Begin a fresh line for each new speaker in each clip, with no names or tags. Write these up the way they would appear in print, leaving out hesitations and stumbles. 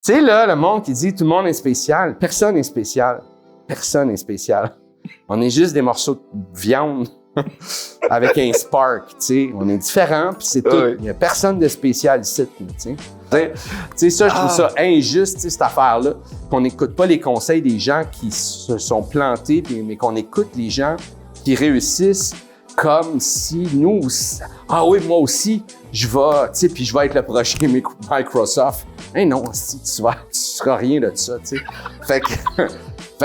Tu sais, là, le monde qui dit tout le monde est spécial, personne n'est spécial. Personne n'est spécial. On est juste des morceaux de viande avec un spark, tu sais. On est différents, puis c'est tout. Il n'y a personne de spécial ici, tu sais. Tu sais, ça, je trouve ça injuste, tu sais, cette affaire-là, qu'on n'écoute pas les conseils des gens qui se sont plantés, mais qu'on écoute les gens qui réussissent comme si nous, ah oui, moi aussi, je vais, tu sais, puis je vais être le prochain Microsoft. Hey non, si tu seras rien de ça, tu sais. Fait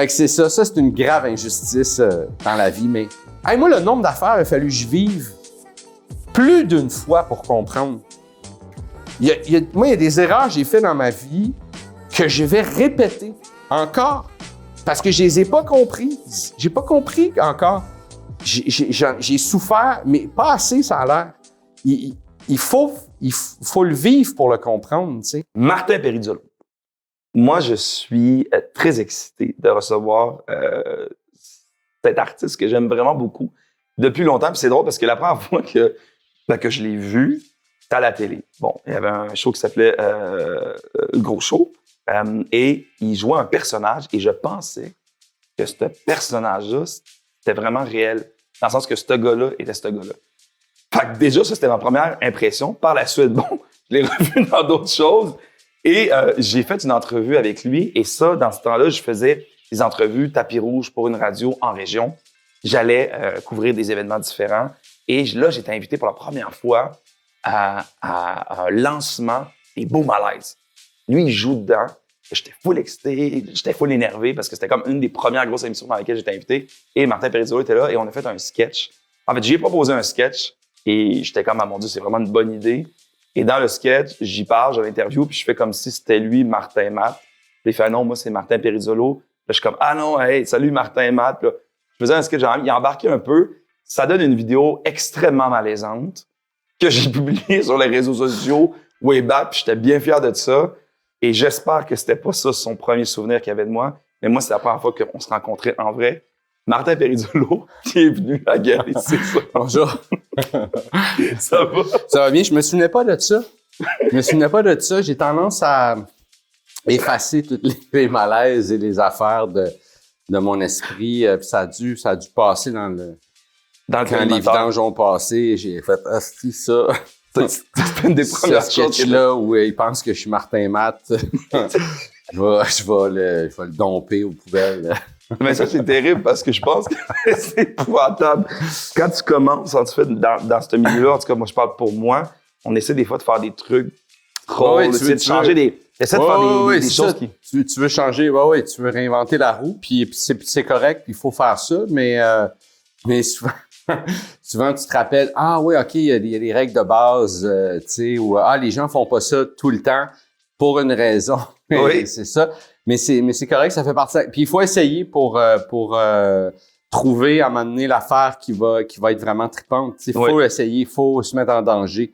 que c'est ça. Ça, c'est une grave injustice dans la vie. Mais hey, moi, le nombre d'affaires, il a fallu que je vive plus d'une fois pour comprendre. Moi, il y a des erreurs que j'ai faites dans ma vie que je vais répéter encore parce que je les ai pas comprises. J'ai pas compris encore. J'ai souffert, mais pas assez, ça a l'air. Il faut le vivre pour le comprendre, tu sais.
Martin Perizzolo. Moi, je suis très excité de recevoir cet artiste que j'aime vraiment beaucoup depuis longtemps. Puis c'est drôle parce que la première fois que je l'ai vu, c'était à la télé. Bon, il y avait un show qui s'appelait Gros Show et il jouait un personnage et je pensais que ce personnage-là, c'était vraiment réel. Dans le sens que ce gars-là était ce gars-là. Fait que déjà, ça, c'était ma première impression. Par la suite, bon, je l'ai revu dans d'autres choses. Et j'ai fait une entrevue avec lui. Et ça, dans ce temps-là, je faisais des entrevues tapis rouge pour une radio en région. J'allais couvrir des événements différents. Et là, j'étais invité pour la première fois à un lancement des Beaux Malaises. Lui, il joue dedans. J'étais full excité, j'étais full énervé parce que c'était comme une des premières grosses émissions dans lesquelles j'étais invité. Et Martin Perizzolo était là et on a fait un sketch. En fait, j'ai proposé un sketch et j'étais comme, ah mon Dieu, c'est vraiment une bonne idée. Et dans le sketch, j'y parle, je l'interview, puis je fais comme si c'était lui, Martin Matt. Puis il fait, ah non, moi, c'est Martin Perizzolo. Là, je suis comme, ah non, hey, salut Martin Matt. Puis là, je faisais un sketch, il a embarqué un peu. Ça donne une vidéo extrêmement malaisante que j'ai publiée sur les réseaux sociaux, way back, puis j'étais bien fier de ça. Et j'espère que c'était pas ça son premier souvenir qu'il avait de moi. Mais moi, c'est la première fois qu'on se rencontrait en vrai. Martin Perizzolo, qui est venu à guerre ici.
Bonjour.
Ça va?
Ça va bien? Je me souvenais pas de ça. J'ai tendance à effacer toutes les malaises et les affaires de mon esprit. Puis ça a dû passer quand les vidanges ont passé. J'ai fait, c'est ça.
C'est une des premières choses
là où il pense que je suis Martin Matt. je vais le domper aux poubelles.
Mais ça, c'est terrible parce que je pense que c'est épouvantable. Quand tu commences, en fait, dans ce milieu-là, en tout cas, moi, je parle pour moi, on essaie des fois de faire des trucs drôles, essayer de changer essaie de faire des choses qui...
Tu veux changer, tu veux réinventer la roue, puis c'est correct, il faut faire ça, mais souvent, tu te rappelles, ah oui, OK, il y a des règles de base, tu sais, ou les gens font pas ça tout le temps pour une raison.
Oui.
C'est ça. Mais c'est correct, ça fait partie. Puis il faut essayer pour trouver à un moment donné l'affaire qui va être vraiment trippante. Il faut essayer, il faut se mettre en danger.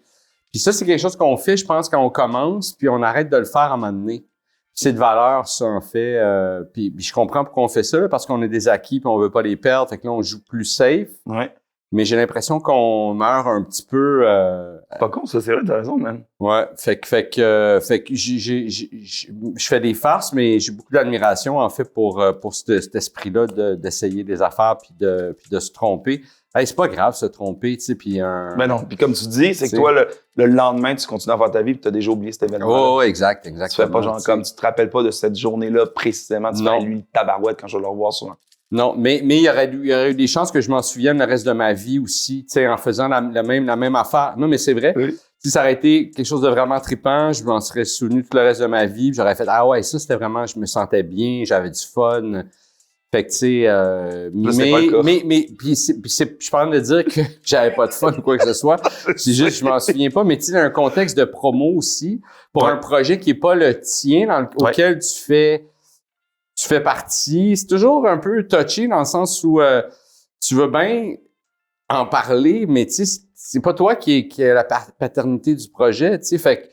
Puis ça, c'est quelque chose qu'on fait, je pense, quand on commence, puis on arrête de le faire à un moment donné. Puis c'est de valeur, ça, en fait. Puis je comprends pourquoi on fait ça, là, parce qu'on a des acquis puis on veut pas les perdre. Fait que là, on joue plus safe.
Ouais.
Mais j'ai l'impression qu'on meurt un petit peu...
Pas con, ça, c'est vrai, t'as raison, man.
Ouais, fait que je fais des farces, mais j'ai beaucoup d'admiration, en fait, pour cet esprit-là d'essayer des affaires puis de se tromper. Hey, c'est pas grave, se tromper, tu sais, puis
Ben non, puis comme tu dis, c'est que toi, le lendemain, tu continues à faire ta vie puis t'as déjà oublié cet événement.
Oh, exact.
Tu fais pas genre comme, tu te rappelles pas de cette journée-là précisément, tu fais lui, tabarouette, quand je vais le revoir souvent.
Non, mais il y aurait eu des chances que je m'en souvienne le reste de ma vie aussi, tu sais, en faisant la même affaire. Non, mais c'est vrai. Oui. Si ça aurait été quelque chose de vraiment trippant, je m'en serais souvenu tout le reste de ma vie, puis j'aurais fait, ah ouais, ça, c'était vraiment, je me sentais bien, j'avais du fun. Fait que, tu sais, mais puis je suis pas en train de dire que j'avais pas de fun ou quoi que ce soit. C'est juste, je m'en souviens pas. Mais tu sais, dans un contexte de promo aussi, pour un projet qui est pas le tien, auquel tu fais partie, c'est toujours un peu touché dans le sens où tu veux bien en parler, mais tu sais, c'est pas toi qui est la paternité du projet, tu sais. Fait que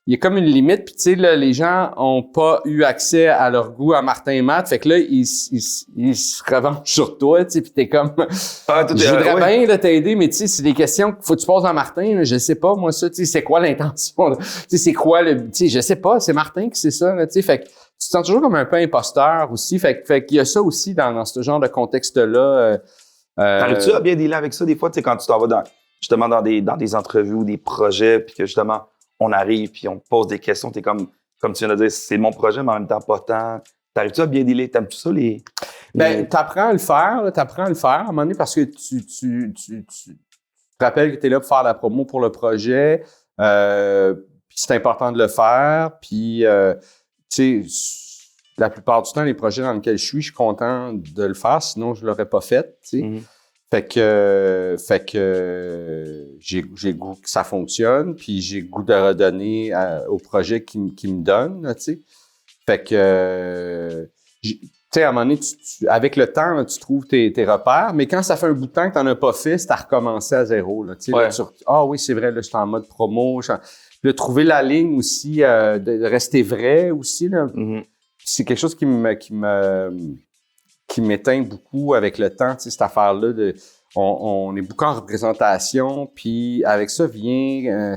il y a comme une limite, puis tu sais, là, les gens ont pas eu accès à leur goût à Martin et Matt, fait que là, ils se revanchent sur toi, tu sais, puis t'es comme, je voudrais bien là, t'aider, mais tu sais, c'est des questions qu'il faut que tu poses à Martin, là, je sais pas, moi, ça, tu sais, c'est quoi l'intention, là? Tu sais, c'est quoi tu sais, je sais pas, c'est Martin qui sait ça, là, tu sais, fait que tu te sens toujours comme un peu imposteur aussi, fait qu'il y a ça aussi dans ce genre de contexte-là.
T'arrives-tu à bien dealer avec ça des fois, tu sais, quand tu t'en vas justement dans des entrevues ou des projets, puis que justement, on arrive, puis on te pose des questions, t'es comme tu viens de dire, c'est mon projet, mais en même temps pas tant. T'arrives-tu à bien dealer? T'aimes-tu ça,
Ben, t'apprends à le faire, là, à un moment donné, parce que tu te rappelles que t'es là pour faire la promo pour le projet, puis c'est important de le faire, puis, tu sais, la plupart du temps, les projets dans lesquels je suis content de le faire, sinon je l'aurais pas fait, tu sais.
Mm-hmm.
Fait que j'ai goût que ça fonctionne, puis j'ai goût de redonner au projet qui me donne, tu sais. Fait que, tu sais, à un moment donné, avec le temps, là, tu trouves tes repères, mais quand ça fait un bout de temps que t'en as pas fait, c'est à recommencer à zéro, là, tu sais.
Ouais.
Oui, c'est vrai, là, je suis en mode promo. De trouver la ligne aussi, de rester vrai aussi, là.
Mm-hmm.
C'est quelque chose qui m'éteint beaucoup avec le temps, tu sais, cette affaire-là on est beaucoup en représentation, puis avec ça vient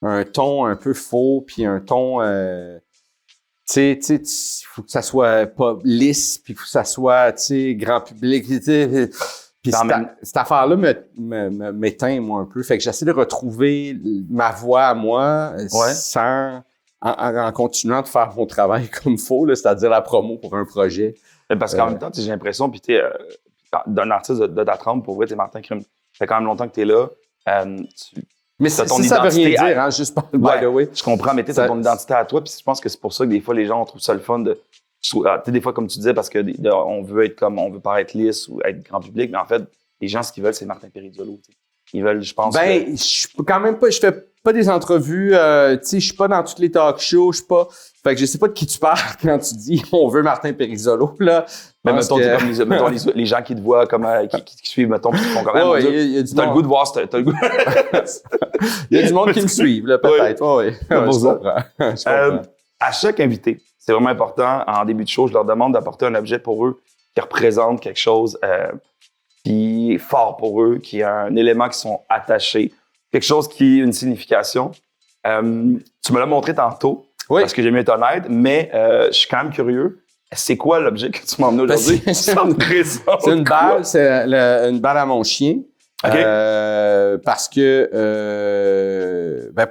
un ton un peu faux, puis un ton, tu sais, il faut que ça soit pas lisse, puis il faut que ça soit, tu sais, grand public, tu sais. Puis cette affaire-là m'éteint, moi, un peu. Fait que j'essaie de retrouver ma voix à moi en continuant de faire mon travail comme il faut, là, c'est-à-dire la promo pour un projet.
Parce qu'en même temps, j'ai l'impression, puis t'es d'un artiste de ta trempe, pour vrai, t'es Martin Crime. Ça fait quand même longtemps que t'es là.
Mais ça veut rien dire, hein, juste by the way.
Je comprends, mais t'as ton identité à toi, puis je pense que c'est pour ça que des fois, les gens trouvent ça le fun de... Tu sais, des fois, comme tu disais, parce que on veut paraître lisse ou être grand public, mais en fait, les gens, ce qu'ils veulent, c'est Martin Perizzolo. Ils veulent, je pense.
Je fais pas des entrevues, tu sais, je suis pas dans toutes les talk shows, je suis pas. Fait que je sais pas de qui tu parles quand tu dis on veut Martin Perizzolo, là.
Mais mettons, mettons les gens qui te voient comme qui suivent, mettons, puis qui font quand même. T'as le goût de voir, t'as le goût.
Il y a du monde qui me suit, là, peut-être. Oui. Je comprends.
À chaque invité, c'est vraiment important, en début de show, je leur demande d'apporter un objet pour eux qui représente quelque chose qui est fort pour eux, qui a un élément qui sont attachés, quelque chose qui a une signification. Tu me l'as montré tantôt, parce que j'ai mieux être honnête, mais je suis quand même curieux. C'est quoi l'objet que tu m'as emmené aujourd'hui?
C'est une balle, c'est une balle à mon chien.
Okay.
Parce que,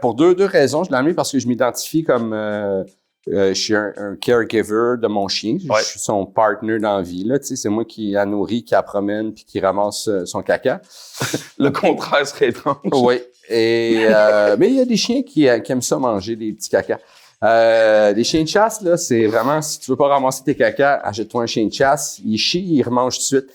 pour deux raisons. Je l'ai amené parce que je m'identifie comme, je suis un caregiver de mon chien. Je suis son partner dans la vie, là. Tu sais, c'est moi qui la nourrit, qui la promène puis qui ramasse son caca.
Le contraire serait étrange.
Oui. Et, mais il y a des chiens qui aiment ça manger des petits cacas. Les chiens de chasse, là, c'est vraiment, si tu veux pas ramasser tes cacas, achète-toi un chien de chasse. Il chie, il remange tout de suite.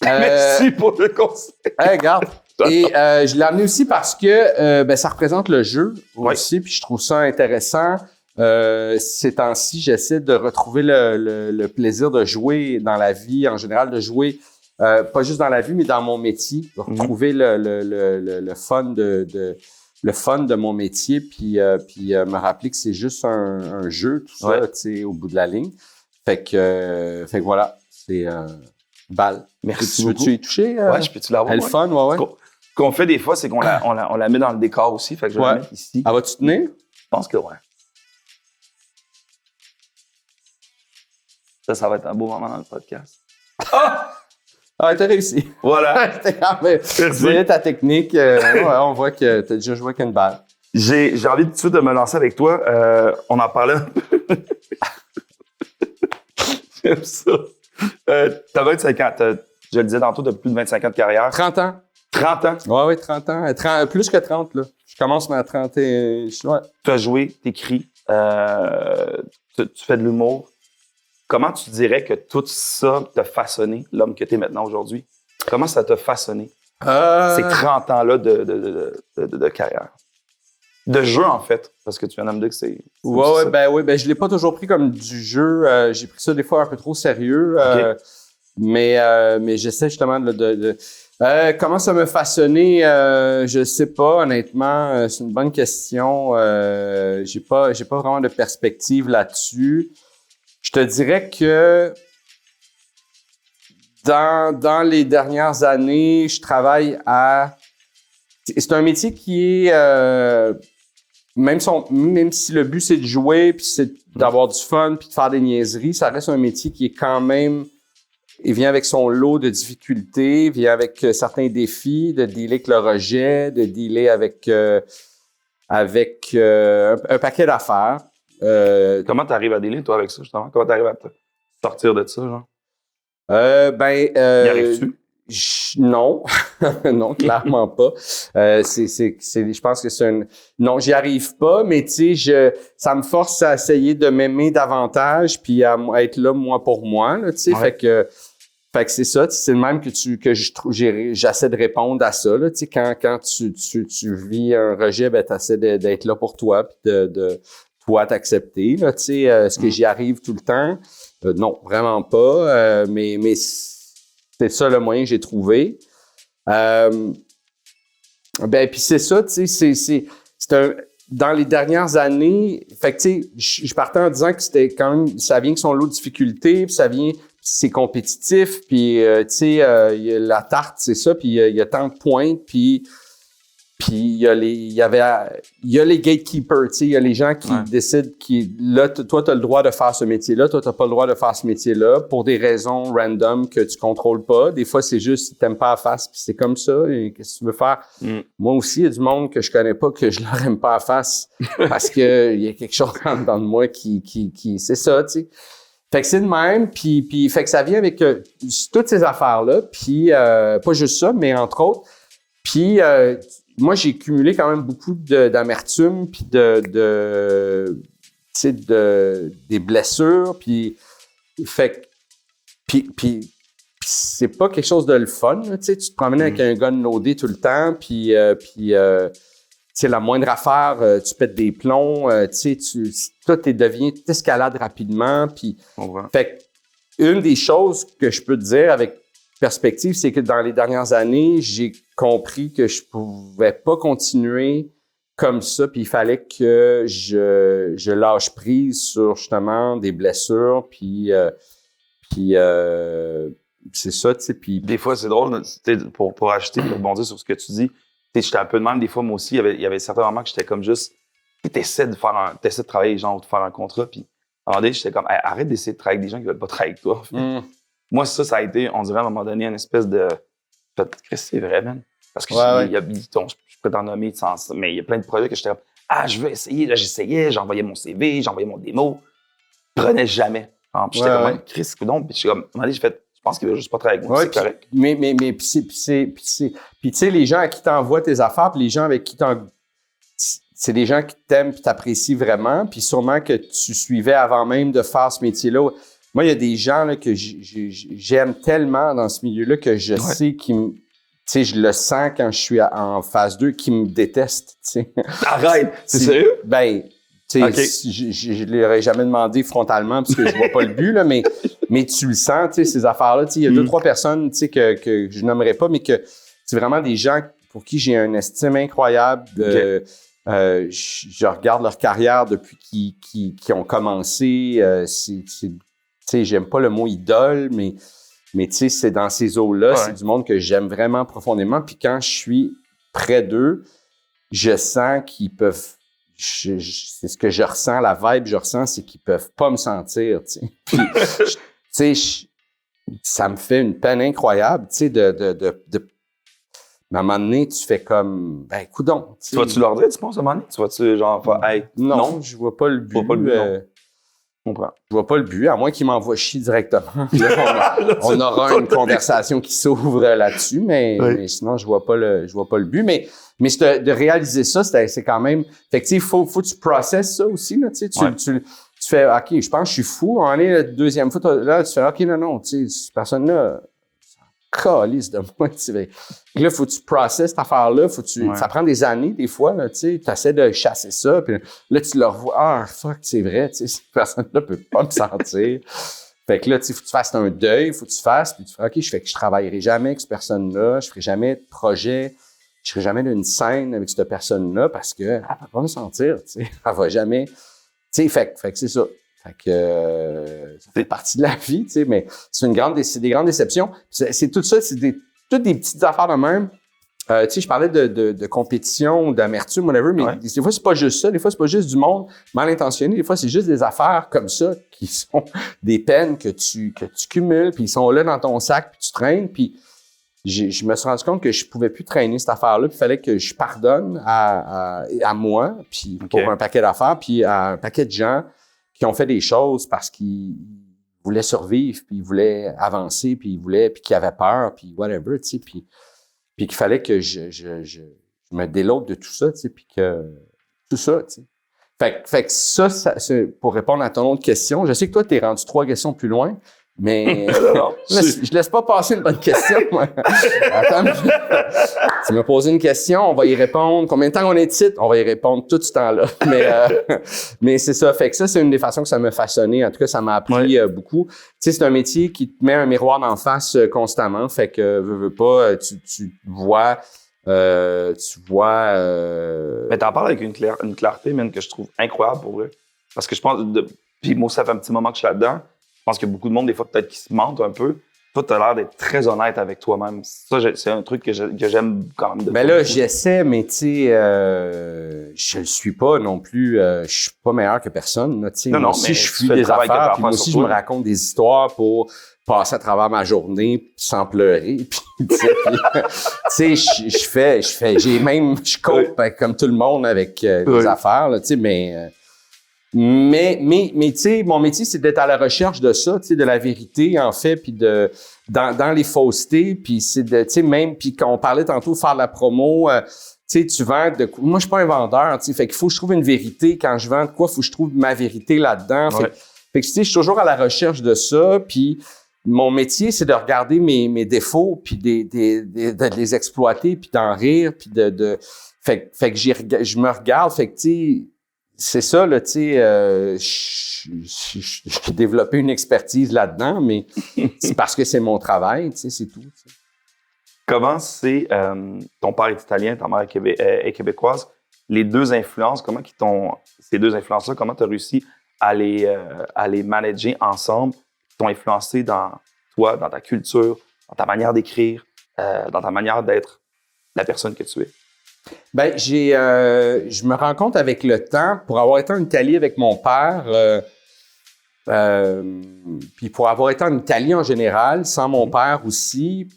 Merci pour le conseil.
Regarde. Et je l'ai amené aussi parce que ça représente le jeu aussi, puis je trouve ça intéressant. Ces temps-ci, j'essaie de retrouver le plaisir de jouer dans la vie, en général, de jouer pas juste dans la vie, mais dans mon métier, de retrouver le fun le fun de mon métier, puis me rappeler que c'est juste un jeu, tout ça, tu sais, au bout de la ligne. Fait que voilà, c'est balle.
Merci
beaucoup. Veux-tu y toucher?
Ouais, je peux-tu l'avoir?
Elle est fun, ouais.
Ce qu'on fait des fois, c'est qu'on la met dans le décor aussi, fait que je vais la mettre ici.
Elle va-tu tenir?
Je pense que ouais. Ça va être un beau moment dans le podcast.
Ah, t'as réussi.
Voilà.
Tu voyais ta technique. On voit que t'as déjà joué avec une balle.
J'ai envie tout de suite de me lancer avec toi. On en parlait un peu. J'aime ça. T'as 25 ans. Je le disais tantôt, t'as plus de 25 ans de carrière.
30 ans.
30 ans?
Oui, 30 ans. Plus que 30, là. Je commence ma 30 et... Ouais.
Tu as joué, t'écris, tu fais de l'humour. Comment tu dirais que tout ça t'a façonné, l'homme que t'es maintenant aujourd'hui? Comment ça t'a façonné, ces 30 ans-là de carrière? De jeu, en fait, parce que tu viens de me dire que c'est...
Oui, je l'ai pas toujours pris comme du jeu. J'ai pris ça des fois un peu trop sérieux. Okay. Mais j'essaie justement Comment ça m'a façonné? Je sais pas, honnêtement. C'est une bonne question. J'ai pas vraiment de perspective là-dessus. Je te dirais que dans les dernières années, je travaille à... C'est un métier qui est... même si le but, c'est de jouer, puis c'est d'avoir du fun, puis de faire des niaiseries, ça reste un métier qui est quand même... Il vient avec son lot de difficultés, vient avec certains défis, de dealer avec le rejet, de dealer avec un paquet d'affaires.
Comment tu arrives à dealer, toi, avec ça, justement? Comment tu arrives à te sortir de ça, genre? Y arrives-tu?
Non. Non, clairement pas. Je pense que c'est non, j'y arrive pas, mais tu sais, ça me force à essayer de m'aimer davantage puis à être là, moi, pour moi, là, tu sais.
Ouais.
Fait que c'est ça, c'est le même que j'essaie de répondre à ça, là, tu sais, quand tu vis un rejet, ben, t'essaies d'être là pour toi puis de toi t'accepter, là, tu sais. Est-ce que j'y arrive tout le temps? Non, vraiment pas, mais c'est ça le moyen que j'ai trouvé. Ben puis c'est ça, tu sais, dans les dernières années, fait que tu sais, je partais en disant que c'était quand même, ça vient avec son lot de difficultés, puis c'est compétitif, puis tu sais, la tarte, c'est ça, puis il y a tant de pointes, puis il y a les gatekeepers, tu sais, il y a les gens qui décident là, toi, t'as le droit de faire ce métier-là, toi, t'as pas le droit de faire ce métier-là pour des raisons random que tu contrôles pas. Des fois, c'est juste, t'aimes pas la face, puis c'est comme ça, et qu'est-ce que tu veux faire? Moi aussi, il y a du monde que je connais pas, que je leur aime pas la face, parce que il y a quelque chose dans de moi qui c'est ça, tu sais. Fait que c'est de même, puis fait que ça vient avec toutes ces affaires-là, puis pas juste ça, mais entre autres, puis moi, j'ai cumulé quand même beaucoup d'amertume, puis tu sais, des blessures, puis fait puis c'est pas quelque chose de le fun, tu sais, tu te promènes avec un gun loadé tout le temps, puis tu sais, la moindre affaire, tu pètes des plombs, tu sais, toi, t'escalades rapidement, puis fait que une des choses que je peux te dire avec perspective, c'est que dans les dernières années, j'ai compris que je pouvais pas continuer comme ça, puis il fallait que je lâche prise sur justement des blessures, puis c'est ça, tu sais, puis...
Des fois, c'est drôle, pour ajouter, pour rebondir sur ce que tu dis, j'étais un peu de même, des fois, moi aussi, il y avait certains moments que j'étais comme juste, t'essaies de travailler, genre, de faire un contrat, puis à un moment donné, j'étais comme, hey, arrête d'essayer de travailler avec des gens qui veulent pas travailler avec toi. Moi, ça a été, on dirait à un moment donné, une espèce de... Chris, c'est vrai, man. Parce que je pourrais t'en nommer, mais il y a plein de projets que j'étais comme, je veux essayer. Là, j'essayais, j'envoyais mon CV, j'envoyais mon démo. Je prenais jamais. Puis j'étais comme, Chris, coudonc. Puis je suis comme, à un moment donné, je pense qu'il veut juste pas travailler avec moi, c'est correct.
Mais puis tu sais, les gens à qui t'envoient tes affaires, puis les gens avec qui c'est des gens qui t'aiment puis t'apprécient vraiment, puis sûrement que tu suivais avant même de faire ce métier-là. Moi, il y a des gens là, que j'aime tellement dans ce milieu-là que je sais qu'ils tu sais, je le sens quand je suis en phase 2, qu'ils me détestent, tu sais.
Arrête! C'est sérieux?
Ben, tu sais, je l'aurais jamais demandé frontalement parce que je vois pas le but, là, mais tu le sens, tu sais, ces affaires-là. Tu sais, il y a 2-3 personnes, tu sais, que je nommerai pas, mais que c'est vraiment des gens pour qui j'ai une estime incroyable. Je regarde leur carrière depuis qu'ils ont commencé. Tu sais, j'aime pas le mot idole, mais tu sais, c'est dans ces eaux-là, c'est du monde que j'aime vraiment profondément. Puis quand je suis près d'eux, je sens qu'ils peuvent... c'est ce que je ressens, la vibe je ressens, c'est qu'ils peuvent pas me sentir, tu sais. Puis, tu sais, ça me fait une peine incroyable, tu sais, mais à un moment donné, tu fais comme, ben, coudonc.
Tu vas-tu leur dire, tu penses, à un moment donné? Tu vas-tu, genre, faire, hey,
non, je vois pas le but. Je vois pas le but, à moins qu'ils m'envoient chier directement. Là, on aura une conversation qui s'ouvre là-dessus, mais sinon, je vois pas le but. Mais de réaliser ça, c'est quand même... Fait que, tu sais, faut que tu processes ça aussi, là, tu sais. Tu fais, OK, je pense que je suis fou. On est la deuxième fois, là, tu fais, OK, non, tu sais, cette personne-là, calisse de moi, tu sais. Là, faut que tu processes cette affaire-là, ça prend des années, des fois, là, tu sais, tu essaies de chasser ça, puis là, tu le revois, fuck, c'est vrai, tu sais, cette personne-là peut pas me sentir. Fait que là, tu sais, faut que tu fasses un deuil, faut que tu fasses, puis tu fais, OK, je travaillerai jamais avec cette personne-là, je ferai jamais de projet, je ferai jamais d'une scène avec cette personne-là parce que elle va pas me sentir, tu sais, elle va jamais, tu sais, fait que c'est ça. Fait que ça fait partie de la vie, tu sais, mais c'est des grandes déceptions. C'est tout ça, toutes des petites affaires de même. Tu sais, je parlais de compétition, d'amertume, whatever, mais des fois, c'est pas juste ça. Des fois, c'est pas juste du monde mal intentionné. Des fois, c'est juste des affaires comme ça qui sont des peines que tu cumules, puis ils sont là dans ton sac, puis tu traînes. Puis je me suis rendu compte que je pouvais plus traîner cette affaire-là, puis il fallait que je pardonne à moi, puis pour un paquet d'affaires, puis à un paquet de gens qui ont fait des choses parce qu'ils voulaient survivre, puis ils voulaient avancer, puis qu'ils avaient peur, puis whatever, tu sais, puis qu'il fallait que je me délote de tout ça, tu sais, puis que tout ça, tu sais. Fait que ça, c'est pour répondre à ton autre question. Je sais que toi, t'es rendu 3 questions plus loin, mais je laisse pas passer une bonne question, moi. Attends, tu m'as posé une question, on va y répondre. Combien de temps on est ici? On va y répondre tout ce temps-là. Mais c'est ça. Fait que ça, c'est une des façons que ça m'a façonné. En tout cas, ça m'a appris beaucoup. Tu sais, c'est un métier qui te met un miroir d'en face constamment. Fait que, veux pas, tu vois...
Mais t'en parles avec une clarté, man, que je trouve incroyable pour vrai. Parce que je pense... Puis moi, ça fait un petit moment que je suis là-dedans. Je pense qu'il y a beaucoup de monde, des fois, peut-être, qui se mentent un peu. Toi, t'as l'air d'être très honnête avec toi-même. Ça, c'est un truc que j'aime quand même.
Ben là, j'essaie, mais tu sais, je le suis pas non plus. Je suis pas meilleur que personne. Là, non, moi aussi, je suis des affaires. Puis moi aussi, je me raconte des histoires pour passer à travers ma journée sans pleurer. Puis, tu sais, je cope comme tout le monde avec des affaires, là, tu sais, mais tu sais, mon métier, c'est d'être à la recherche de ça, tu sais, de la vérité, en fait, puis dans les faussetés, puis c'est de, tu sais, même, puis quand on parlait tantôt de faire de la promo, tu sais, tu vends moi, je suis pas un vendeur, tu sais, fait qu'il faut que je trouve une vérité. Quand je vends de quoi, faut que je trouve ma vérité là-dedans. Fait que, tu sais, je suis toujours à la recherche de ça, puis mon métier, c'est de regarder mes défauts, puis de les exploiter, puis d'en rire, puis fait que je me regarde, fait que, tu sais, c'est ça, là, tu sais, j'ai développé une expertise là-dedans, mais c'est parce que c'est mon travail, tu sais, c'est tout. T'sais.
Comment c'est, ton père est italien, ta mère est québécoise, les deux influences, ces deux influences-là, comment tu as réussi à les manager ensemble, qui t'ont influencé dans toi, dans ta culture, dans ta manière d'écrire, dans ta manière d'être la personne que tu es?
Ben, je me rends compte avec le temps, pour avoir été en Italie avec mon père, puis pour avoir été en Italie en général, sans mon père aussi,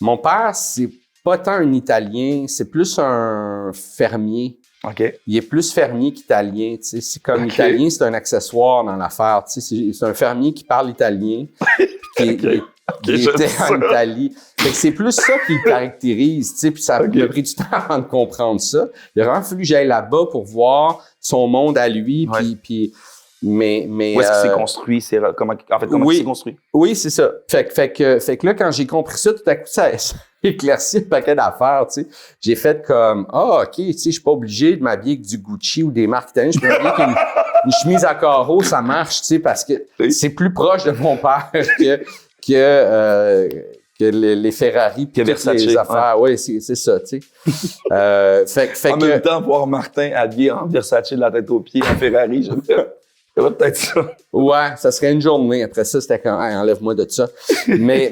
mon père, c'est pas tant un Italien, c'est plus un fermier.
OK.
Il est plus fermier qu'italien, tu sais. C'est comme italien, c'est un accessoire dans l'affaire, tu sais. C'est un fermier qui parle italien, qui était en Italie. Fait que c'est plus ça qui le caractérise, tu sais, puis ça m'a pris du temps avant de comprendre ça. Il a vraiment fallu que j'aille là-bas pour voir son monde à lui, mais
où est-ce qu'il s'est construit? Comment il s'est construit?
Oui, c'est ça. Fait que là, quand j'ai compris ça, tout à coup, ça éclairci un paquet d'affaires, tu sais. J'ai fait comme, OK, tu sais, je suis pas obligé de m'habiller avec du Gucci ou des marques italiennes. Je peux m'habiller avec une chemise à carreaux, ça marche, tu sais, parce que c'est plus proche de mon père que les Ferrari puis toutes les affaires. Ouais, c'est ça, tu sais.
En même temps, voir Martin habillé en Versace de la tête aux pieds en Ferrari, ça va peut-être ça.
Ouais, ça serait une journée. Après ça, c'était quand enlève-moi de ça. Mais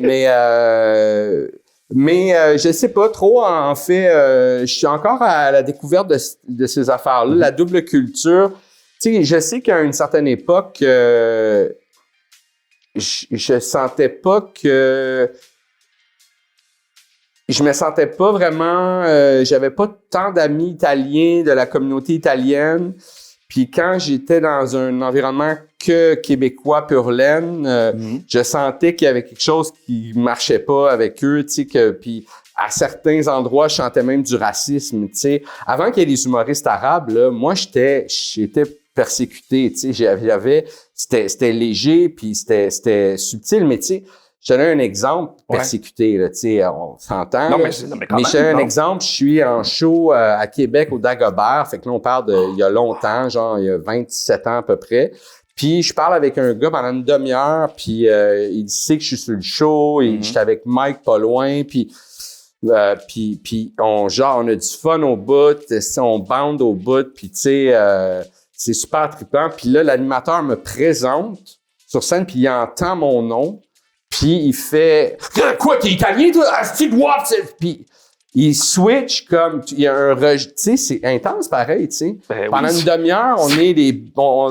je sais pas trop. En fait, je suis encore à la découverte de ces affaires-là, la double culture. Tu sais, je sais qu'à une certaine époque, je sentais pas que... Je me sentais pas vraiment... j'avais pas tant d'amis italiens de la communauté italienne. Puis quand j'étais dans un environnement que québécois pur laine, je sentais qu'il y avait quelque chose qui marchait pas avec eux, tu sais, puis à certains endroits, je sentais même du racisme, tu sais. Avant qu'il y ait des humoristes arabes, là, moi, j'étais persécuté, tu sais, c'était léger, puis c'était subtil, mais tu sais, je te donne un exemple persécuté, là, tu sais, on s'entend.
Non,
mais
je
te donne un exemple, je suis en show à Québec, au Dagobert, fait que là, on parle il y a longtemps, genre, il y a 27 ans à peu près. Puis je parle avec un gars pendant une demi-heure, puis il sait que je suis sur le show, et j'étais avec Mike pas loin, puis on a du fun au bout, on bande au bout, puis tu sais, c'est super trippant. Puis là, l'animateur me présente sur scène, puis il entend mon nom, puis il fait « Quoi, t'es italien, toi? Asti de what? » Puis il switch comme... Il y a un tu sais, c'est intense pareil, tu sais.
Ben
Pendant une demi-heure, on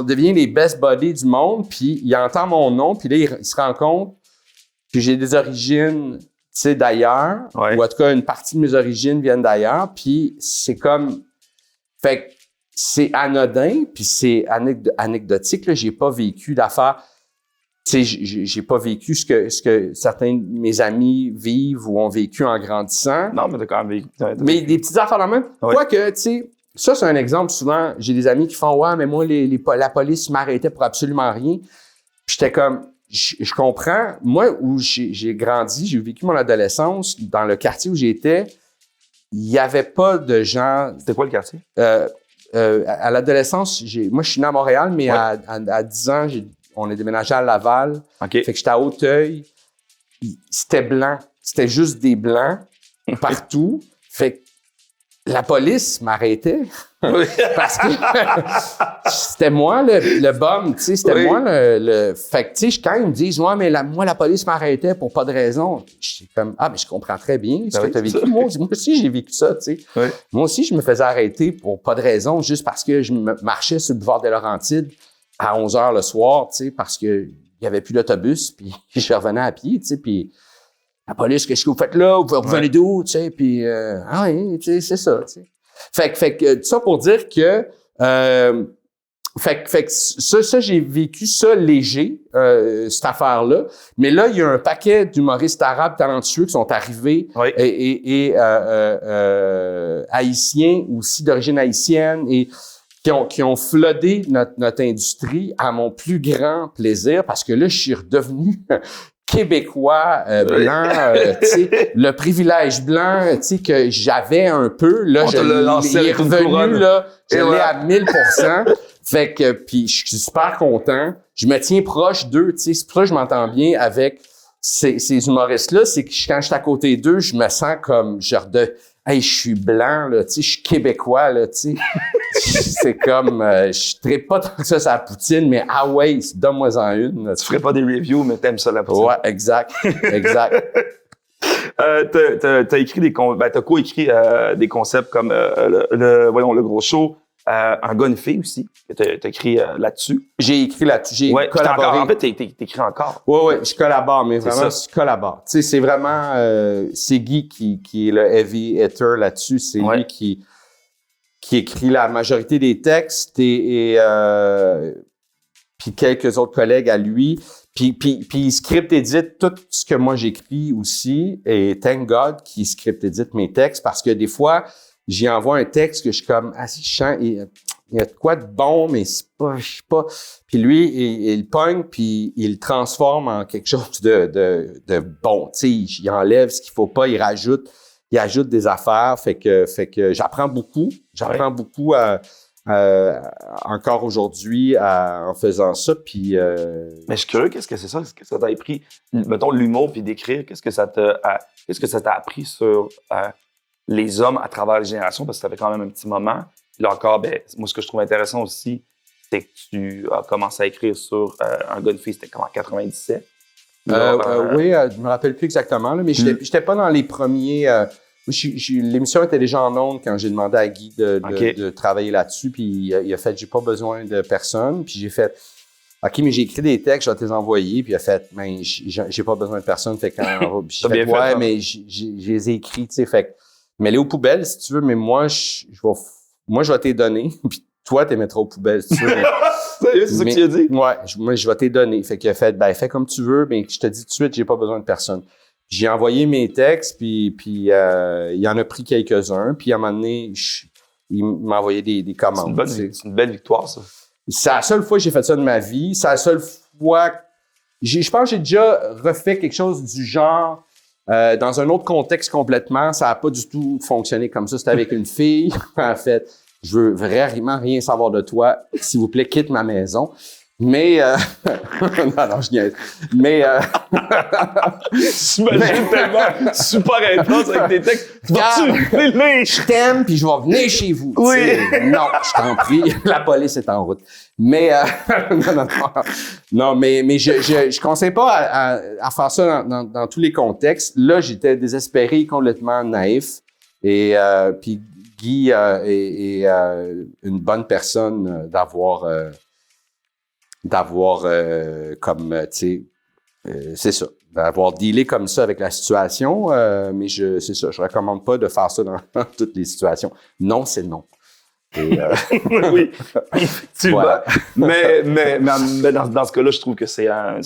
devient les best buddies du monde, puis il entend mon nom, puis là, il se rend compte que j'ai des origines, tu sais, d'ailleurs, ou en tout cas, une partie de mes origines viennent d'ailleurs, puis c'est comme... Fait que c'est anodin, puis c'est anecdotique, là. J'ai pas vécu d'affaires... Tu sais, j'ai pas vécu ce que certains de mes amis vivent ou ont vécu en grandissant.
Non, mais t'as quand même vécu.
Mais des petites affaires dans le même. Quoique, tu sais, ça, c'est un exemple. Souvent, j'ai des amis qui font « Ouais, mais moi, la police m'arrêtait pour absolument rien. » Puis j'étais comme... Je comprends. Moi, où j'ai grandi, j'ai vécu mon adolescence, dans le quartier où j'étais, il y avait pas de gens...
C'était quoi le quartier?
À l'adolescence, moi, je suis né à Montréal, mais à 10 ans, on est déménagé à Laval.
Okay.
Fait que j'étais à Hauteuil. C'était blanc. C'était juste des blancs partout. Fait que la police m'arrêtait. Parce que c'était moi le bum, tu sais, c'était moi le... Fait que, tu sais, quand ils me disent « Ouais, mais moi, la police m'arrêtait pour pas de raison. » Je suis comme « Ah, mais je comprends très bien ce que tu as vécu. » Moi aussi, j'ai vécu ça, tu sais. Moi aussi, je me faisais arrêter pour pas de raison, juste parce que je marchais sur le boulevard des Laurentides à 11h le soir, tu sais, parce que il y avait plus d'autobus, puis je revenais à pied, tu sais, puis la police, qu'est-ce que vous faites là? Vous revenez d'où, tu sais, puis ah oui, tu sais, c'est ça, tu sais. Fait que ça pour dire que fait que ça j'ai vécu ça léger, cette affaire-là. Mais là, il y a un paquet d'humoristes arabes talentueux qui sont arrivés et haïtiens aussi d'origine haïtienne et qui ont floodé notre industrie à mon plus grand plaisir parce que là, je suis redevenu québécois blanc, tu sais, le privilège blanc, tu sais, que j'avais un peu, là, il est revenu, là, je l'ai à 1000%. Fait que, puis je suis super content. Je me tiens proche d'eux, tu sais, c'est pour ça que je m'entends bien avec ces humoristes-là, c'est que quand je suis à côté d'eux, je me sens comme genre de hey, je suis blanc, là, tu sais, je suis québécois, là, tu sais. C'est comme, je traite pas tant que ça sur la poutine, mais ah ouais, donne-moi-en une. Là,
tu ferais pas des reviews, mais t'aimes ça, la poutine.
Ouais, exact.
T'as écrit t'as co-écrit des concepts comme le gros show, un gars, une fille aussi. T'as écrit là-dessus.
J'ai écrit là-dessus. J'ai collaboré.
En fait, t'écris encore.
Ouais, je collabore, mais vraiment, je collabore. Tu sais, c'est vraiment, c'est Guy qui est le heavy hitter là-dessus. C'est lui qui écrit la majorité des textes et puis quelques autres collègues à lui. Puis il script édite tout ce que moi j'écris aussi. Et thank God qu'il script édite mes textes parce que des fois, j'y envoie un texte que je suis comme assez chiant. Il y a de quoi de bon, mais c'est pas, je sais pas. Puis lui, il pogne puis il le transforme en quelque chose de bon. Tu sais, il enlève ce qu'il faut pas, il ajoute des affaires. Fait que j'apprends beaucoup. J'apprends beaucoup encore aujourd'hui en faisant ça. Puis
mais je suis curieux, qu'est-ce que c'est ça? Est-ce que ça t'a appris, mettons, l'humour puis d'écrire? Qu'est-ce que ça t'a appris sur les hommes à travers les générations? Parce que ça fait quand même un petit moment. Puis là encore, moi, ce que je trouve intéressant aussi, c'est que tu as commencé à écrire sur un gars de fille, c'était comme en 97.
Oui, je me rappelle plus exactement, là, mais j'étais pas dans les premiers... l'émission était déjà en ondes quand j'ai demandé à Guy de travailler là-dessus, puis il a fait « J'ai pas besoin de personne », puis j'ai fait « OK, mais j'ai écrit des textes, je vais te les envoyer » puis il a fait « Mais j'ai pas besoin de personne », fait quand j'ai fait « Ouais, mais je les ai écrits, tu sais, fait mais les aux poubelles si tu veux, mais moi je vais t'les donner, puis toi t'es mettras aux poubelles si tu veux.
Sérieux, c'est ça que tu as dit?
Ouais, moi je vais t'les donner. Fait qu'il a fait fais comme tu veux, mais je te dis tout de suite, j'ai pas besoin de personne. J'ai envoyé mes textes, puis il en a pris quelques-uns, puis à un moment donné, il m'a envoyé des commandes.
C'est une belle victoire, ça.
C'est la seule fois que j'ai fait ça de ma vie. C'est la seule fois... Je pense que j'ai déjà refait quelque chose du genre dans un autre contexte complètement. Ça n'a pas du tout fonctionné comme ça. C'était avec une fille. En fait, je veux vraiment rien savoir de toi. S'il vous plaît, quitte ma maison. Mais, non, je niaise. Mais,
j'imagine tellement super intense avec tes textes.
Je t'aime, puis je vais venir chez vous.
Oui.
Non, je t'en prie, la police est en route. Mais, non, mais je conseille pas à faire ça dans tous les contextes. Là, j'étais désespéré, complètement naïf. Et, puis Guy est une bonne personne d'avoir comme, tu sais, c'est ça, d'avoir dealé comme ça avec la situation, mais c'est ça, je recommande pas de faire ça dans toutes les situations. Non, c'est non. Et,
oui, effectivement. Voilà. mais dans ce cas-là, je trouve que c'est un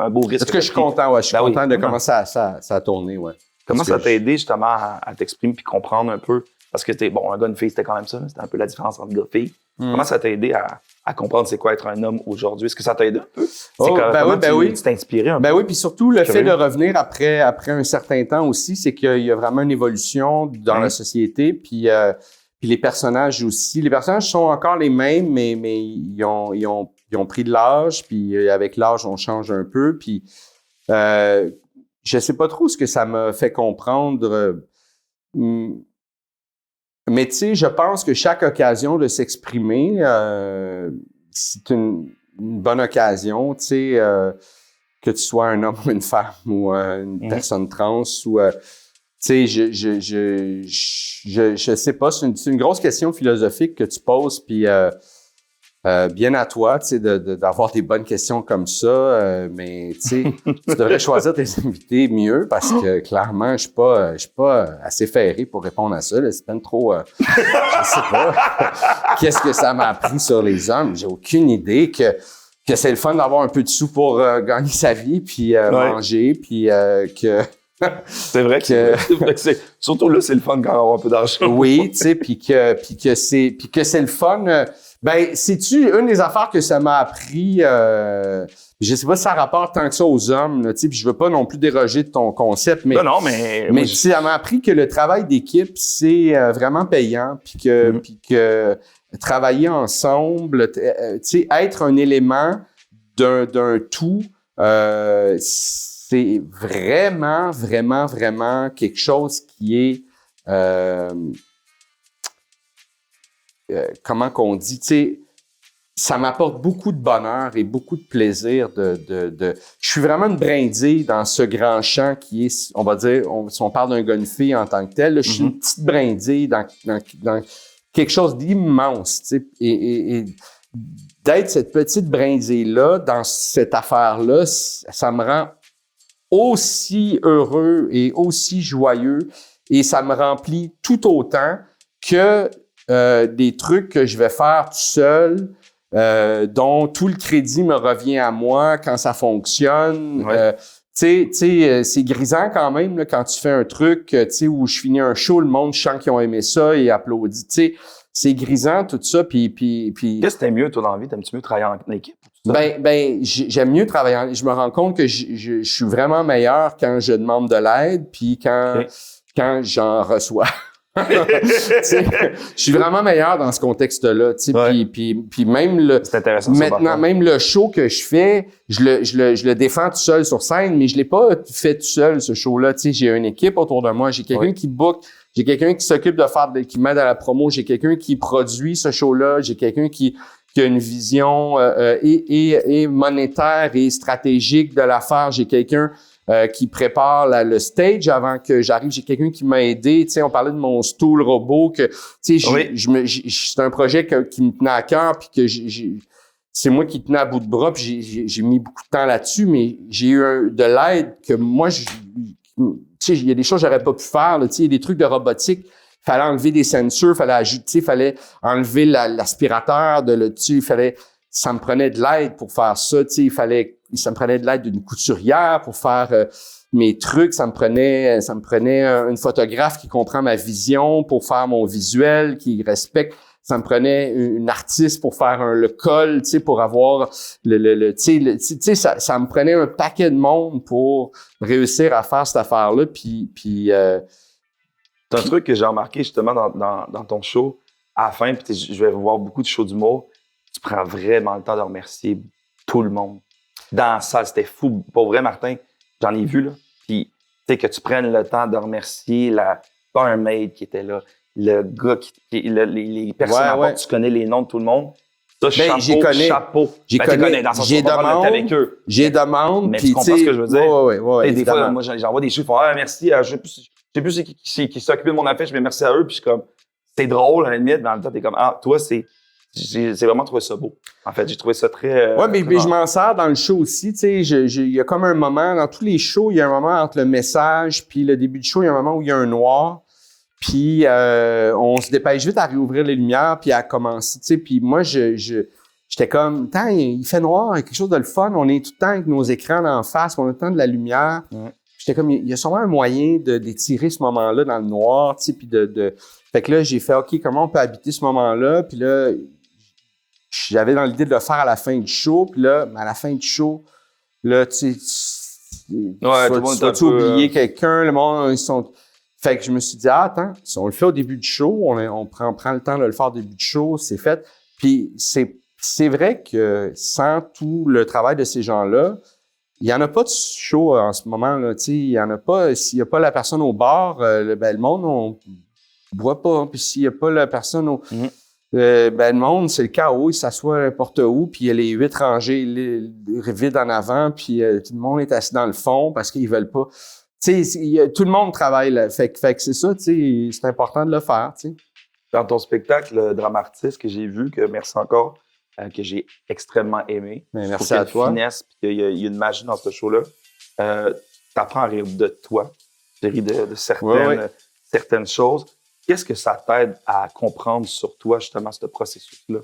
beau risque.
Est-ce que je suis content, ouais, je suis content de comment ça a tourné, ouais.
Comment ça t'a aidé justement à t'exprimer puis comprendre un peu? Parce que un gars, une fille, c'était quand même ça. C'était un peu la différence entre gars et fille. Comment ça t'a aidé à comprendre c'est quoi être un homme aujourd'hui? Est-ce que ça t'a aidé un peu?
Oui.
Tu t'es inspiré un peu?
Oui, puis surtout le fait de revenir après un certain temps aussi, c'est qu'il y a vraiment une évolution dans la société. Puis les personnages aussi. Les personnages sont encore les mêmes, mais ils ont pris de l'âge. Puis avec l'âge, on change un peu. Puis je sais pas trop ce que ça m'a fait comprendre. Mais tu sais, je pense que chaque occasion de s'exprimer, c'est une bonne occasion, tu sais, que tu sois un homme ou une femme ou une personne trans ou, tu sais, je sais pas, c'est une grosse question philosophique que tu poses, puis bien à toi, tu sais, d'avoir des bonnes questions comme ça, mais tu sais, tu devrais choisir tes invités mieux parce que clairement, je suis pas assez ferré pour répondre à ça. Là. C'est même trop, je sais pas. Qu'est-ce que ça m'a appris sur les hommes? J'ai aucune idée que c'est le fun d'avoir un peu de sous pour gagner sa vie, puis manger, puis que
c'est vrai que surtout là, c'est le fun quand on a un peu d'argent.
Oui, tu sais, puis que c'est le fun. Ben, sais-tu, une des affaires que ça m'a appris, je sais pas si ça rapporte tant que ça aux hommes, tu sais, puis je veux pas non plus déroger de ton concept, mais mais ça m'a appris que le travail d'équipe, c'est vraiment payant, puis que travailler ensemble, tu sais, être un élément d'un tout, c'est vraiment, vraiment, vraiment quelque chose qui est comment qu'on dit, tu sais, ça m'apporte beaucoup de bonheur et beaucoup de plaisir je suis vraiment une brindille dans ce grand champ qui est, on va dire, si on parle d'un gars, une fille en tant que tel, là, je suis une petite brindille dans quelque chose d'immense, tu sais, et d'être cette petite brindille-là dans cette affaire-là, ça me rend aussi heureux et aussi joyeux et ça me remplit tout autant que des trucs que je vais faire tout seul, dont tout le crédit me revient à moi quand ça fonctionne.
Ouais.
Tu sais, c'est grisant quand même là, quand tu fais un truc, tu sais, où je finis un show, le monde, je sens qu'ils ont aimé ça et applaudit. Tu sais, c'est grisant tout ça. Puis
qu'est-ce que t'aimes mieux toi dans la vie? T'aimes-tu mieux travailler en équipe?
Ben, j'aime mieux travailler. Je me rends compte que je suis vraiment meilleur quand je demande de l'aide, puis quand j'en reçois. Je suis vraiment meilleur dans ce contexte-là, tu sais, puis même
c'est intéressant,
maintenant, même le show que je fais, je le défends tout seul sur scène, mais je l'ai pas fait tout seul, ce show-là, tu sais, j'ai une équipe autour de moi, j'ai quelqu'un qui book, j'ai quelqu'un qui s'occupe de qui m'aide à la promo, j'ai quelqu'un qui produit ce show-là, j'ai quelqu'un qui a une vision et monétaire et stratégique de l'affaire, j'ai quelqu'un qui prépare le stage avant que j'arrive. J'ai quelqu'un qui m'a aidé. Tu sais, on parlait de mon stool robot que, tu sais, c'est un projet qui me tenait à cœur puis que c'est moi qui tenais à bout de bras puis j'ai mis beaucoup de temps là-dessus, mais j'ai eu de l'aide que moi, tu sais, il y a des choses que j'aurais pas pu faire, là, tu sais, il y a des trucs de robotique. Fallait enlever des sensors, fallait ajouter, fallait enlever l'aspirateur ça me prenait de l'aide pour faire ça, tu sais, ça me prenait de l'aide d'une couturière pour faire mes trucs, ça me prenait une photographe qui comprend ma vision pour faire mon visuel, qui respecte, ça me prenait une artiste pour faire le col, tu sais, pour avoir tu sais, ça me prenait un paquet de monde pour réussir à faire cette affaire-là, puis
c'est un truc que j'ai remarqué justement dans ton show, à la fin, puis je vais voir beaucoup de shows d'humour, tu prends vraiment le temps de remercier tout le monde. Dans la salle, c'était fou. Pour vrai, Martin, j'en ai vu, là. Puis, tu sais, que tu prennes le temps de remercier la barmaid qui était là, le gars les personnes à bord, tu connais les noms de tout le monde. Ça, chapeau.
J'ai connais dans son demande avec eux. J'ai demande.
Mais tu comprends ce que je veux dire?
Ouais,
des fois, moi, j'envoie des chiffres. Ah, merci. Je sais plus qui s'occupait de mon affiche, mais merci à eux. Puis je suis comme, c'est drôle, à la limite. Mais en même temps, t'es comme, toi, j'ai vraiment trouvé ça beau. En fait, j'ai trouvé ça très.
Ouais, mais je m'en sers dans le show aussi. Tu sais, il y a comme un moment, dans tous les shows, il y a un moment entre le message puis le début du show, il y a un moment où il y a un noir. Puis on se dépêche vite à réouvrir les lumières puis à commencer. Tu sais, puis moi, j'étais comme, il fait noir, il y a quelque chose de le fun. On est tout le temps avec nos écrans en face, on a tout le temps de la lumière. Ouais. J'étais comme, il y a sûrement un moyen d'étirer ce moment-là dans le noir, tu sais, puis Fait que là, j'ai fait, OK, comment on peut habiter ce moment-là? Puis là, j'avais dans l'idée de le faire à la fin du show. Puis là, à la fin du show, là, tu sais, tu oublier quelqu'un, le monde, ils sont... Fait que je me suis dit, attends, si on le fait au début du show, on prend le temps de le faire au début du show, c'est fait. Puis c'est vrai que sans tout le travail de ces gens-là, il y en a pas de show en ce moment, là, tu sais, il y en a pas. S'il y a pas la personne au bar, le monde, on boit pas. Puis s'il y a pas la personne au... le monde, c'est le chaos, il s'assoit n'importe où, puis il y a les 8 rangées vides en avant, puis tout le monde est assis dans le fond parce qu'ils veulent pas... Tu sais, tout le monde travaille là. Fait que c'est ça, tu sais, c'est important de le faire, tu sais.
Dans ton spectacle Dramartiste que j'ai vu, que merci encore, que j'ai extrêmement aimé.
Mais merci à toi.
Finesse, puis qu'il y a une magie dans ce show-là. T'apprends à rire de toi. Tu ris de certaines choses. Qu'est-ce que ça t'aide à comprendre sur toi, justement, ce processus-là?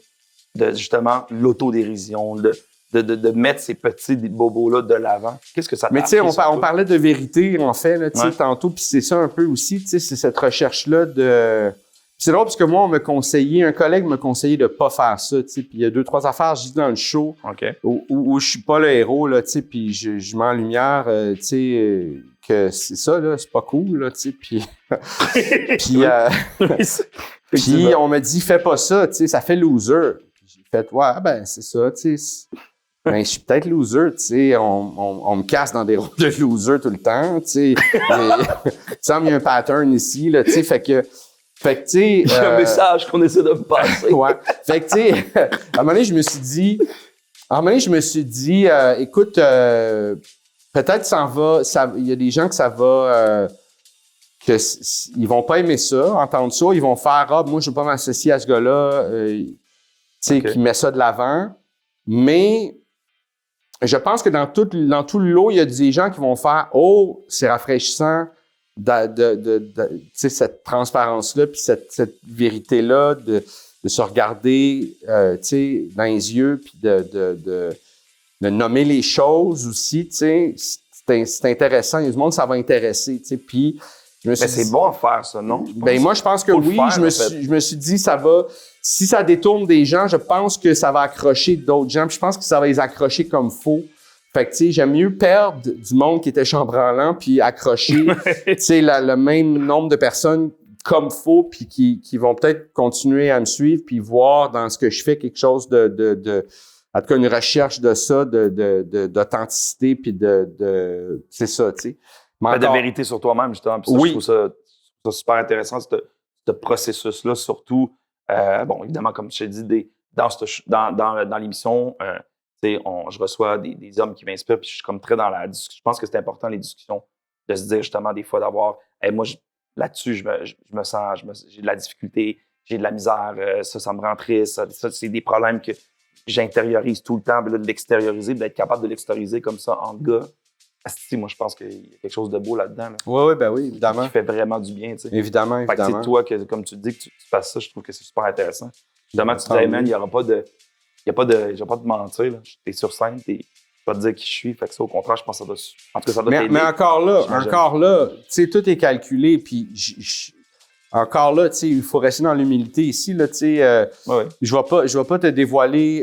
De, justement, l'autodérision, de mettre ces petits bobos-là de l'avant. Qu'est-ce que ça t'aide?
Mais tu sais, on parlait de vérité, en fait, là, tantôt, puis c'est ça un peu aussi, tu sais, c'est cette recherche-là de... Puis c'est drôle parce que moi, un collègue me conseillait de pas faire ça, tu sais, puis il y a 2-3 affaires, je dis dans le show, où je suis pas le héros, là, tu sais, puis je mets en lumière, tu sais, que c'est ça, là, c'est pas cool, là, tu sais, puis... puis on me dit, fais pas ça, tu sais, ça fait loser. Puis j'ai fait, c'est ça, tu sais... Ben, je suis peut-être loser, tu sais, on me casse dans des rôles de loser tout le temps, tu sais. Il semble qu'il y a un pattern ici, là, tu sais, fait que, tu sais...
Il y a un message qu'on essaie de me passer.
Ouais. Fait que, tu sais, à un moment donné, je me suis dit, écoute, peut-être il y a des gens que ça va... ils vont pas aimer ça, entendre ça, ils vont faire, moi, je veux pas m'associer à ce gars-là, tu sais, qui met ça de l'avant, mais... Je pense que dans tout le lot, il y a des gens qui vont faire « Oh, c'est rafraîchissant tu sais, cette transparence-là, puis cette vérité-là, de se regarder tu sais, dans les yeux, puis de nommer les choses aussi, tu sais, c'est intéressant. Il y a du monde, ça va intéresser, tu sais, puis...
Mais c'est bon à faire, ça, non?
Moi, je pense que oui. Je me suis dit, ça va... Si ça détourne des gens, je pense que ça va accrocher d'autres gens. Puis je pense que ça va les accrocher comme faux. Fait que, tu sais, j'aime mieux perdre du monde qui était chambranlant puis accrocher, tu sais, le même nombre de personnes comme faux puis qui vont peut-être continuer à me suivre puis voir dans ce que je fais quelque chose de en tout cas, une recherche de ça, d'authenticité puis c'est ça, tu sais.
De vérité sur toi-même, justement. Puis ça, je trouve ça super intéressant, ce processus-là, surtout, bon, évidemment, comme je t'ai dit, dans l'émission, je reçois des hommes qui m'inspirent, puis je suis comme très dans la discussion. Je pense que c'est important, les discussions, de se dire justement des fois d'avoir, moi, là-dessus, je me sens, j'ai de la difficulté, j'ai de la misère, ça me rend triste, ça c'est des problèmes que j'intériorise tout le temps, puis là, de l'extérioriser, d'être capable de l'extérioriser comme ça en gars. Moi, je pense qu'il y a quelque chose de beau là-dedans. Là.
Oui, évidemment.
Qui fait vraiment du bien, tu sais.
Évidemment.
Fait que c'est toi, comme tu dis, que tu fasses ça, je trouve que c'est super intéressant. Justement, tu te dis, man, il n'y aura pas de... Je vais pas te mentir, là. T'es sur scène, je vais pas te dire qui je suis. Fait que ça, au contraire, je pense que ça doit... En tout cas, ça doit t'aider.
Mais encore là, tu sais, tout est calculé, puis encore là, tu sais, il faut rester dans l'humilité ici, là, tu sais. Je vais pas te dévoiler...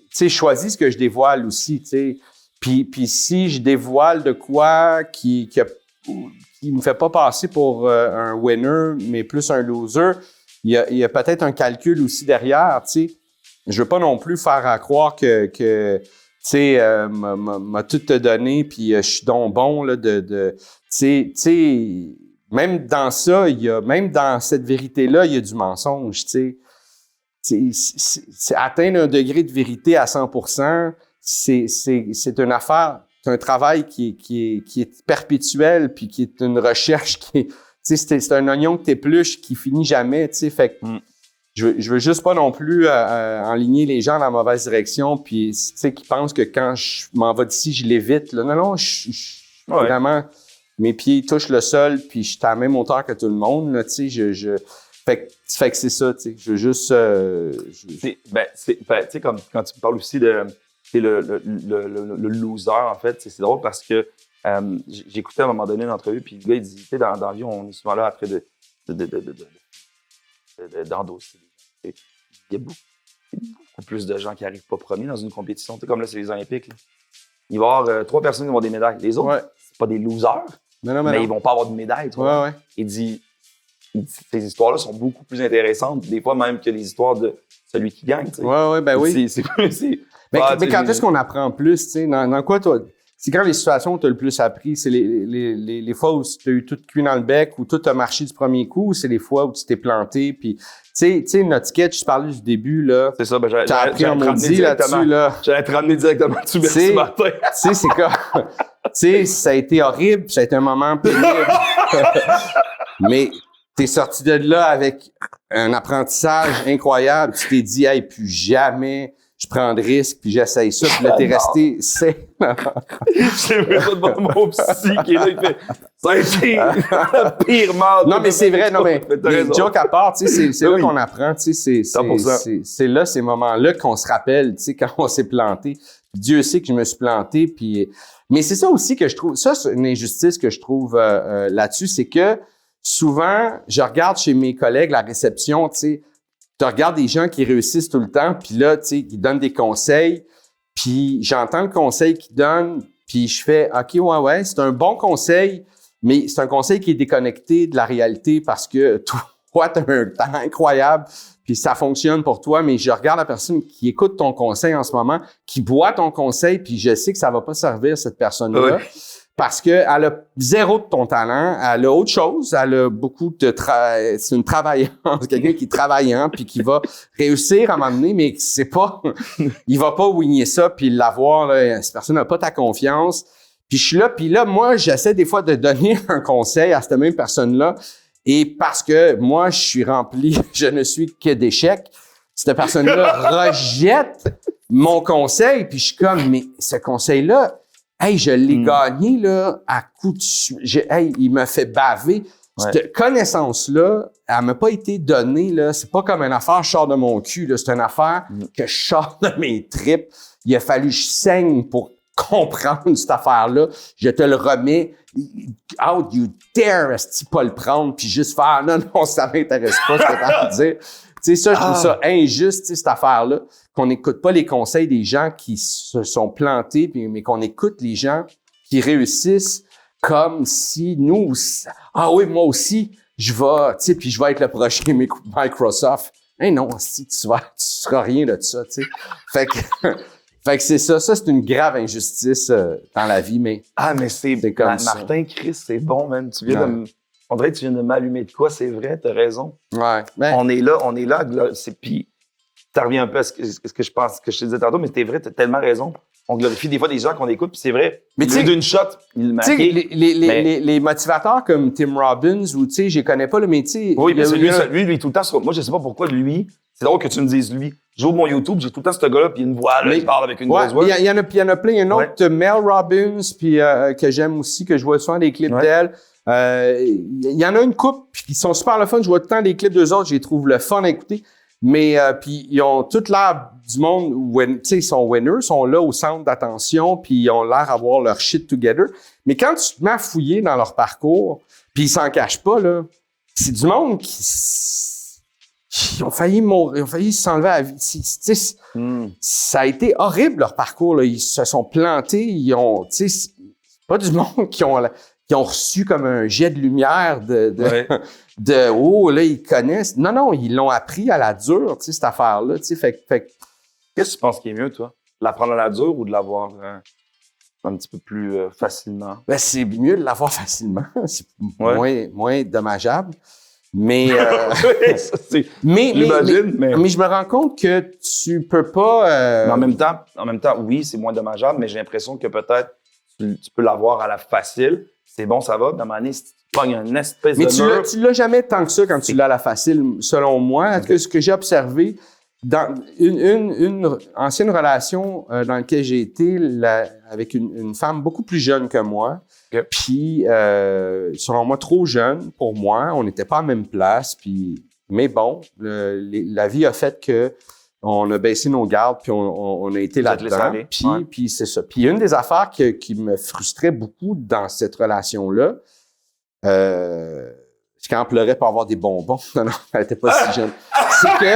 tu sais, choisis ce que je dévoile aussi, tu sais. Puis si je dévoile de quoi qui me fait pas passer pour un winner, mais plus un loser, il y a peut-être un calcul aussi derrière, tu sais. je veux pas non plus faire à croire que tu sais, m'a tout te donné, puis je suis donc bon, là, tu sais, même dans ça, même dans cette vérité-là, il y a du mensonge, tu sais. C'est atteindre un degré de vérité à 100%, c'est une affaire, c'est un travail qui est perpétuel, puis qui est une recherche qui est, tu sais, c'est un oignon que t'épluches qui finit jamais, tu sais, fait que je veux juste pas non plus enligner les gens dans la mauvaise direction, puis tu sais, qui pensent que quand je m'en vais d'ici, je l'évite, là. Non, vraiment, mes pieds touchent le sol, puis je suis à la même hauteur que tout le monde, là, tu sais, fait que c'est ça, tu sais, je veux juste... tu
sais, comme quand tu me parles aussi de le loser, en fait, c'est drôle parce que j'écoutais à un moment donné une entrevue, puis le gars, il dit, tu sais, dans la vie, on est souvent là après d'endosser. Il y a beaucoup plus de gens qui n'arrivent pas premiers dans une compétition. Tu sais, comme là, c'est les Olympiques. Là. Il va y avoir 3 personnes qui vont avoir des médailles. Les autres, c'est pas des losers, mais ils vont pas avoir de médaille. Tu vois. Il dit, ces histoires-là sont beaucoup plus intéressantes, des fois même que les histoires de celui qui gagne. Tu sais.
Oui. Mais quand est-ce qu'on apprend plus? Tu sais, dans quoi toi? C'est quand les situations où tu as le plus appris? C'est les fois où tu as eu tout cuit dans le bec, où tout a marché du premier coup, ou c'est les fois où tu t'es planté? Puis, tu sais, notre sketch, je parlais du début, là.
C'est ça, ben
j'ai appris en maudit là-dessus, là.
J'allais te ramener directement dessus, merci Martin.
Tu sais, c'est comme... tu sais, ça a été horrible, ça a été un moment pénible. Mais t'es sorti de là avec un apprentissage incroyable. Tu t'es dit, hey, plus jamais... je prends de risques, puis j'essaye ça, puis là, t'es resté...
J'ai vu ça devant mon psy qui est là, il fait... Ça a été le pire mal.
Non, mais c'est vrai, non, mais les jokes à part, tu sais, c'est là qu'on apprend, tu sais, c'est là, ces moments-là qu'on se rappelle, tu sais, quand on s'est planté. Dieu sait que je me suis planté, puis... Mais c'est ça aussi que je trouve... Ça, c'est une injustice que je trouve là-dessus, c'est que souvent, je regarde chez mes collègues la réception, tu sais, tu regardes des gens qui réussissent tout le temps, puis là, tu sais, qui donnent des conseils, puis j'entends le conseil qu'ils donnent, puis je fais « OK, ouais, c'est un bon conseil, mais c'est un conseil qui est déconnecté de la réalité parce que toi, tu as un temps incroyable, puis ça fonctionne pour toi, mais je regarde la personne qui écoute ton conseil en ce moment, qui boit ton conseil, puis je sais que ça va pas servir cette personne-là. Oui. Parce que elle a zéro de ton talent, elle a autre chose, elle a beaucoup de c'est une travaillante, quelqu'un qui est travaillant puis qui va réussir à m'amener, mais c'est pas, il va pas winner ça puis l'avoir là, cette personne n'a pas ta confiance. Puis je suis là, puis là moi j'essaie des fois de donner un conseil à cette même personne-là et parce que moi je suis rempli, je ne suis que d'échecs. Cette personne-là rejette mon conseil puis je suis comme mais ce conseil-là hey, je l'ai gagné, là, à coup de... Hey, il m'a fait baver. Ouais. Cette connaissance-là, elle m'a pas été donnée, là. C'est pas comme une affaire, je sors de mon cul, là. C'est une affaire que je sors de mes tripes. Il a fallu que je saigne pour comprendre cette affaire-là. Je te le remets. How you dare, est-ce pas le prendre puis juste faire, non, ça m'intéresse pas, ce que t'as à dire. Tu sais, ça, je trouve ça injuste, tu sais, cette affaire-là, qu'on n'écoute pas les conseils des gens qui se sont plantés, mais qu'on écoute les gens qui réussissent comme si nous, ah oui, moi aussi, je vais, tu sais, puis je vais être le prochain Microsoft. Hey non, si tu seras rien de ça, tu sais. Fait que c'est ça. Ça, c'est une grave injustice dans la vie, mais...
Ah, mais c'est comme ça. Martin, Chris, c'est bon, man. Tu viens de on dirait que tu viens de m'allumer de quoi, c'est vrai, t'as raison.
Ouais. Ben.
On est là, puis ça revient un peu à ce que je pense, que je te disais tantôt, mais c'est vrai, t'as tellement raison. On glorifie des fois des gens qu'on écoute, puis c'est vrai. Mais tu sais, d'une shot, il m'a
les motivateurs comme Tim Robbins, ou tu sais, je les connais pas, mais tu sais.
Oui, mais lui, tout le temps, moi, je sais pas pourquoi lui, c'est drôle que tu me dises lui. J'ouvre mon YouTube, j'ai tout le temps ce gars-là, puis il y a une voix, là, il parle avec une grosse voix.
Il y en a plein. Il y a un autre, Mel Robbins, puis que j'aime aussi, que je vois souvent des clips d'elle. Il y en a une couple qui sont super le fun. Je vois tout le temps des clips d'eux autres, je les trouve le fun à écouter. Mais puis ils ont toute l'air du monde, tu sais, ils sont winners, sont là au centre d'attention, puis ils ont l'air d'avoir leur shit together. Mais quand tu te mets à fouiller dans leur parcours, puis ils s'en cachent pas, là, c'est du monde qui ont failli mourir, ils ont failli s'enlever à la vie. Ça a été horrible leur parcours, là. Ils se sont plantés, ils ont, tu sais, c'est pas du monde qui ont reçu comme un jet de lumière de oh, là, ils connaissent. Non, ils l'ont appris à la dure, tu sais, cette affaire-là, tu sais, fait
Qu'est-ce que tu penses qui est mieux, toi? L'apprendre à la dure ou de l'avoir un petit peu plus facilement?
Ben, c'est mieux de l'avoir facilement. C'est
Ouais.
moins dommageable. Mais,
Ça, c'est-
mais
j'imagine,
je me rends compte que tu peux pas...
Mais en même temps, oui, c'est moins dommageable, mais j'ai l'impression que peut-être tu peux l'avoir à la facile. C'est bon, ça va. Dans ma année, si tu pognes une espèce
Mais
de mur...
tu l'as jamais tant que ça quand tu l'as à la facile, selon moi.
Okay.
Ce que j'ai observé, dans une ancienne relation dans laquelle j'ai été avec une femme beaucoup plus jeune que moi,
okay.
Puis selon moi trop jeune pour moi, on n'était pas à la même place, puis mais bon, la vie a fait que on a baissé nos gardes, puis on a été là-dedans, puis c'est ça. Puis une des affaires qui me frustrait beaucoup dans cette relation-là, c'est quand on pleurait pour avoir des bonbons. Non, elle était pas si jeune. C'est que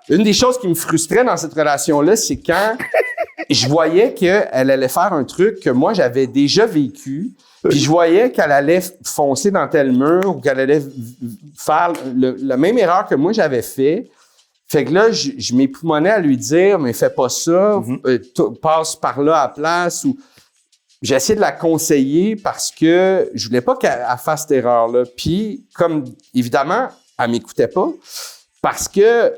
une des choses qui me frustrait dans cette relation-là, c'est quand je voyais qu'elle allait faire un truc que moi, j'avais déjà vécu, puis je voyais qu'elle allait foncer dans tel mur ou qu'elle allait faire la même erreur que moi, j'avais fait. Fait que là, je m'époumonnais à lui dire, mais fais pas ça, passe par là à la place. Ou j'ai essayé de la conseiller parce que je voulais pas qu'elle fasse cette erreur-là. Puis, comme évidemment, elle m'écoutait pas parce que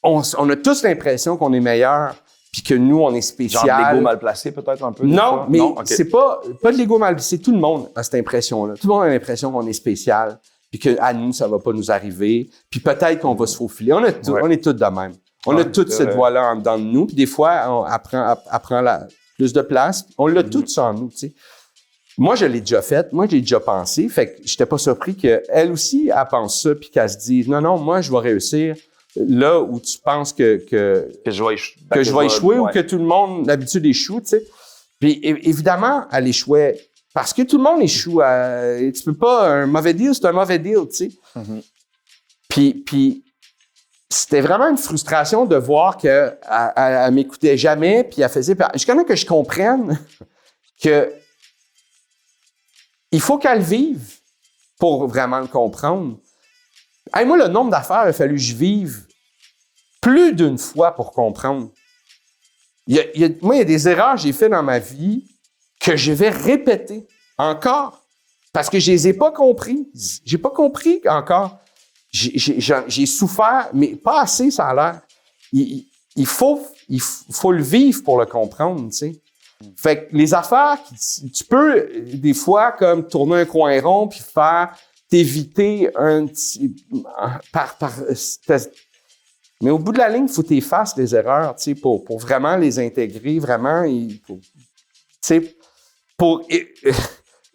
on a tous l'impression qu'on est meilleur puis que nous, on est spécial.
Genre de l'ego mal placé, peut-être, un peu?
Non, mais
okay.
C'est pas de l'ego mal placé. Tout le monde a cette impression-là. Tout le monde a l'impression qu'on est spécial puis qu'à nous, ça va pas nous arriver. Puis peut-être qu'on va se faufiler. On est tous de même. On a toute cette voie-là en dedans de nous. Puis des fois, on apprend plus de place. On l'a tous en nous, tu sais. Moi, je l'ai déjà fait. Moi, j'ai déjà pensé. Fait que j'étais pas surpris qu'elle aussi, elle pense ça puis qu'elle se dise, non, moi, je vais réussir. Là où tu penses que je vais échouer ou que tout le monde d'habitude échoue, tu sais. Puis évidemment, elle échouait parce que tout le monde échoue. Tu peux pas un mauvais deal, c'est un mauvais deal, tu sais.
Mm-hmm.
Puis c'était vraiment une frustration de voir que elle m'écoutait jamais, puis elle faisait. Jusqu'à même que je comprenne que il faut qu'elle vive pour vraiment le comprendre. Hey, moi, le nombre d'affaires, il a fallu que je vive plus d'une fois pour comprendre. Moi, il y a des erreurs que j'ai faites dans ma vie que je vais répéter encore parce que je les ai pas compris. J'ai pas compris encore. J'ai souffert, mais pas assez, ça a l'air. Il faut le vivre pour le comprendre, tu sais. Fait que les affaires, tu peux des fois comme tourner un coin rond puis t'éviter un petit mais au bout de la ligne, il faut t'effacer les erreurs, tu sais, pour vraiment les intégrer, vraiment, pour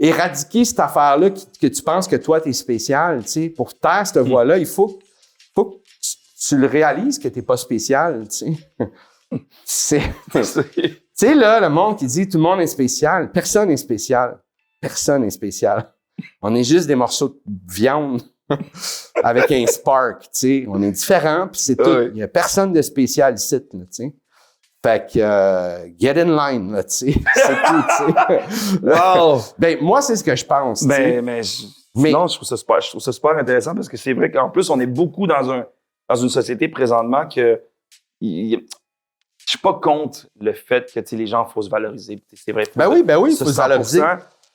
éradiquer cette affaire-là que tu penses que toi, t'es spécial, tu sais, pour taire cette voie-là, il faut que tu le réalises que t'es pas spécial, tu sais. Tu sais, là, le monde qui dit tout le monde est spécial, personne n'est spécial. Personne n'est spécial. On est juste des morceaux de viande avec un spark, tu sais. On est différents, puis c'est tout. Il y a personne de spécial ici, là, tu sais. Fait que, get in line, là, tu sais. C'est tout, tu sais.
Wow!
Ben, moi, c'est ce que je pense, tu sais.
Non, je trouve ça super intéressant parce que c'est vrai qu'en plus, on est beaucoup dans une société présentement que je suis pas contre le fait que, tu sais, les gens, faut se valoriser. C'est vrai.
Ben oui, il faut se valoriser.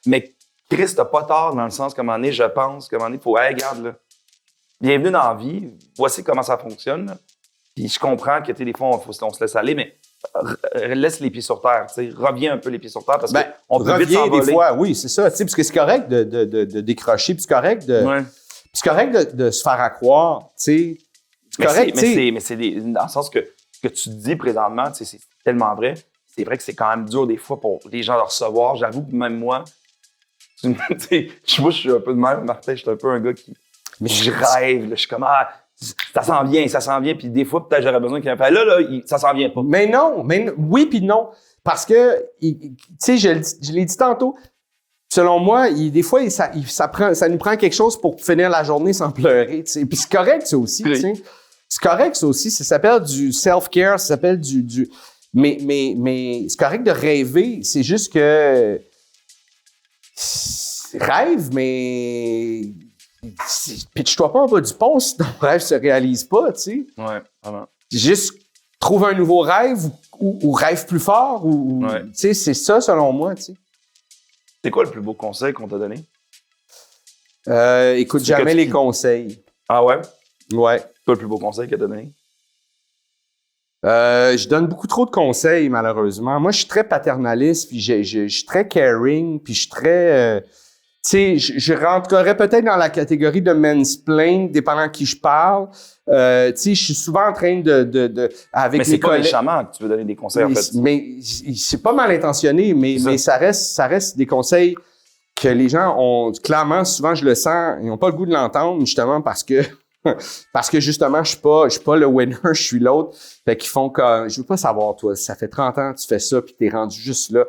Mais Chris, t'as pas tort dans le sens qu'à un moment donné, je pense qu'à un moment donné, il faut, hey, regarde, là, bienvenue dans la vie, voici comment ça fonctionne. Là. Puis je comprends que, tu sais, des fois, on se laisse aller, mais laisse les pieds sur terre, tu sais, reviens un peu les pieds sur terre parce qu'on peut vite s'envoler.
Des fois, oui, c'est ça, tu sais, parce que c'est correct de décrocher, puis c'est correct de se faire accroire, tu sais. C'est correct,
mais c'est dans le send que ce que tu dis présentement, tu sais, c'est tellement vrai. C'est vrai que c'est quand même dur des fois pour les gens de recevoir. J'avoue que même moi, moi, je suis un peu de même, Martin, je suis un peu un gars qui... Mais je rêve, là, je suis comme, ça s'en vient, puis des fois, peut-être j'aurais besoin qu'il me fasse, là, ça s'en vient pas.
Mais non, oui puis non, parce que, tu sais, je l'ai dit tantôt, selon moi, des fois, ça nous prend quelque chose pour finir la journée sans pleurer, tu sais, puis c'est correct ça aussi, tu sais. C'est correct ça aussi, ça s'appelle du self-care, ça s'appelle du... Mais c'est correct de rêver, c'est juste que... Rêve, mais... Pitche-toi pas en bas du pont si ton rêve se réalise pas, tu sais.
Ouais, vraiment.
Juste trouve un nouveau rêve ou rêve plus fort ou tu sais, c'est ça selon moi, tu sais.
C'est quoi le plus beau conseil qu'on t'a donné?
Écoute jamais les conseils.
Ah ouais?
Ouais.
C'est quoi le plus beau conseil qu'elle t'a donné?
Je donne beaucoup trop de conseils, malheureusement. Moi, je suis très paternaliste, puis je suis très caring, puis je suis très... tu sais, je rentrerais peut-être dans la catégorie de mansplain, dépendant à qui je parle. Tu sais, je suis souvent en train avec
mais c'est pas méchamment que tu veux donner des conseils, en fait.
Mais c'est pas mal intentionné, mais ça reste des conseils que les gens ont... Clairement, souvent, je le sens, ils n'ont pas le goût de l'entendre, justement, parce que justement, je suis pas le winner, je suis l'autre. Fait qu'ils font comme, je veux pas savoir, toi, ça fait 30 ans que tu fais ça, puis t'es rendu juste là.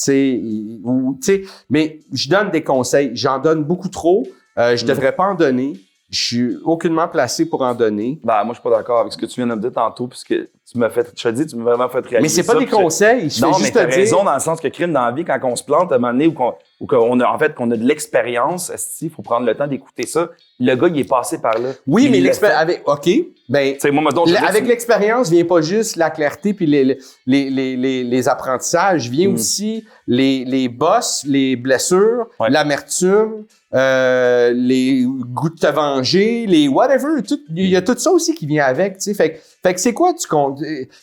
Tu sais, mais je donne des conseils. J'en donne beaucoup trop. Je devrais pas en donner. Je suis aucunement placé pour en donner.
Ben, moi, je suis pas d'accord avec ce que tu viens de me dire tantôt, puisque tu m'as vraiment fait réaliser.
Mais c'est pas des conseils.
Non, mais t'as raison dans le sens que crime dans la vie, quand on se plante à un moment donné ou qu'on a de l'expérience, il faut prendre le temps d'écouter ça. Le gars, il est passé par là.
Oui, mais l'expérience, OK. Ben,
moi, mettons,
avec l'expérience vient pas juste la clarté puis les apprentissages, vient aussi les bosses, les blessures, l'amertume, les goûts de te venger, les whatever, il y a tout ça aussi qui vient avec, tu sais. Fait que c'est quoi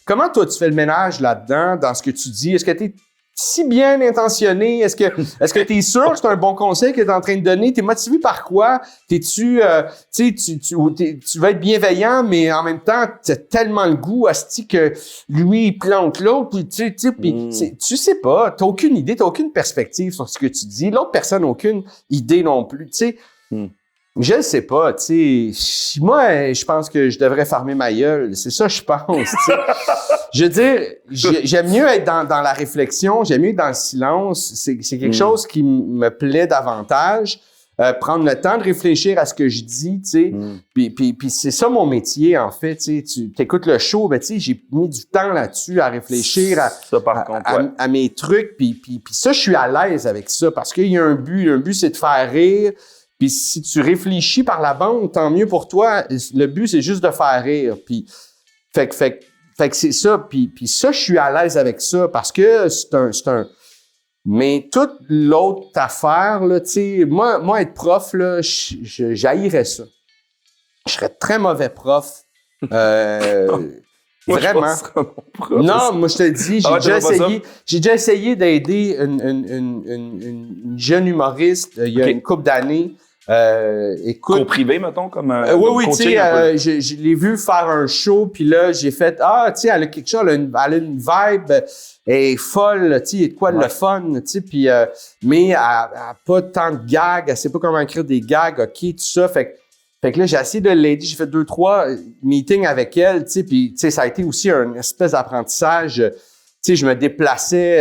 comment toi tu fais le ménage là-dedans dans ce que tu dis? Est-ce que t'es si bien intentionné? Est-ce que t'es sûr que c'est un bon conseil que t'es en train de donner? T'es motivé par quoi? T'es-tu, tu vas être bienveillant, mais en même temps, t'as tellement le goût, asti, que lui, il plante l'autre, puis tu sais pas, t'as aucune idée, t'as aucune perspective sur ce que tu dis. L'autre personne n'a aucune idée non plus, tu sais. Je le sais pas, tu sais. Moi, je pense que je devrais fermer ma gueule. C'est ça, je pense, tu sais. Je veux dire, j'aime mieux être dans la réflexion, j'aime mieux être dans le silence. C'est quelque chose qui me plaît davantage. Prendre le temps de réfléchir à ce que je dis, tu sais. Puis c'est ça mon métier, en fait, tu sais. Tu écoutes le show, ben tu sais, j'ai mis du temps là-dessus à réfléchir à mes trucs. Puis ça, je suis à l'aise avec ça parce qu'il y a un but. Un but, c'est de faire rire. Puis si tu réfléchis par la bande, tant mieux pour toi. Le but, c'est juste de faire rire. Puis fait que c'est ça. Puis ça, je suis à l'aise avec ça parce que c'est un. Mais toute l'autre affaire, là, tu sais, moi, être prof, là, j'haïrais ça. Je serais très mauvais prof. Vraiment. Non, moi, je te dis, j'ai déjà essayé d'aider une jeune humoriste il y a une couple d'années. Écoute,
cours privé, mettons, comme
oui, tu sais, je l'ai vu faire un show, puis là, j'ai fait, tu sais, elle a quelque chose, elle a une vibe, elle est folle, tu sais, il y a de quoi le fun, tu sais, puis, mais elle a pas tant de gags, elle sait pas comment écrire des gags, OK, tout ça, fait que là, j'ai essayé de l'aider, j'ai fait 2-3 meetings avec elle, tu sais, puis, tu sais, ça a été aussi un espèce d'apprentissage. Tu sais, je me déplaçais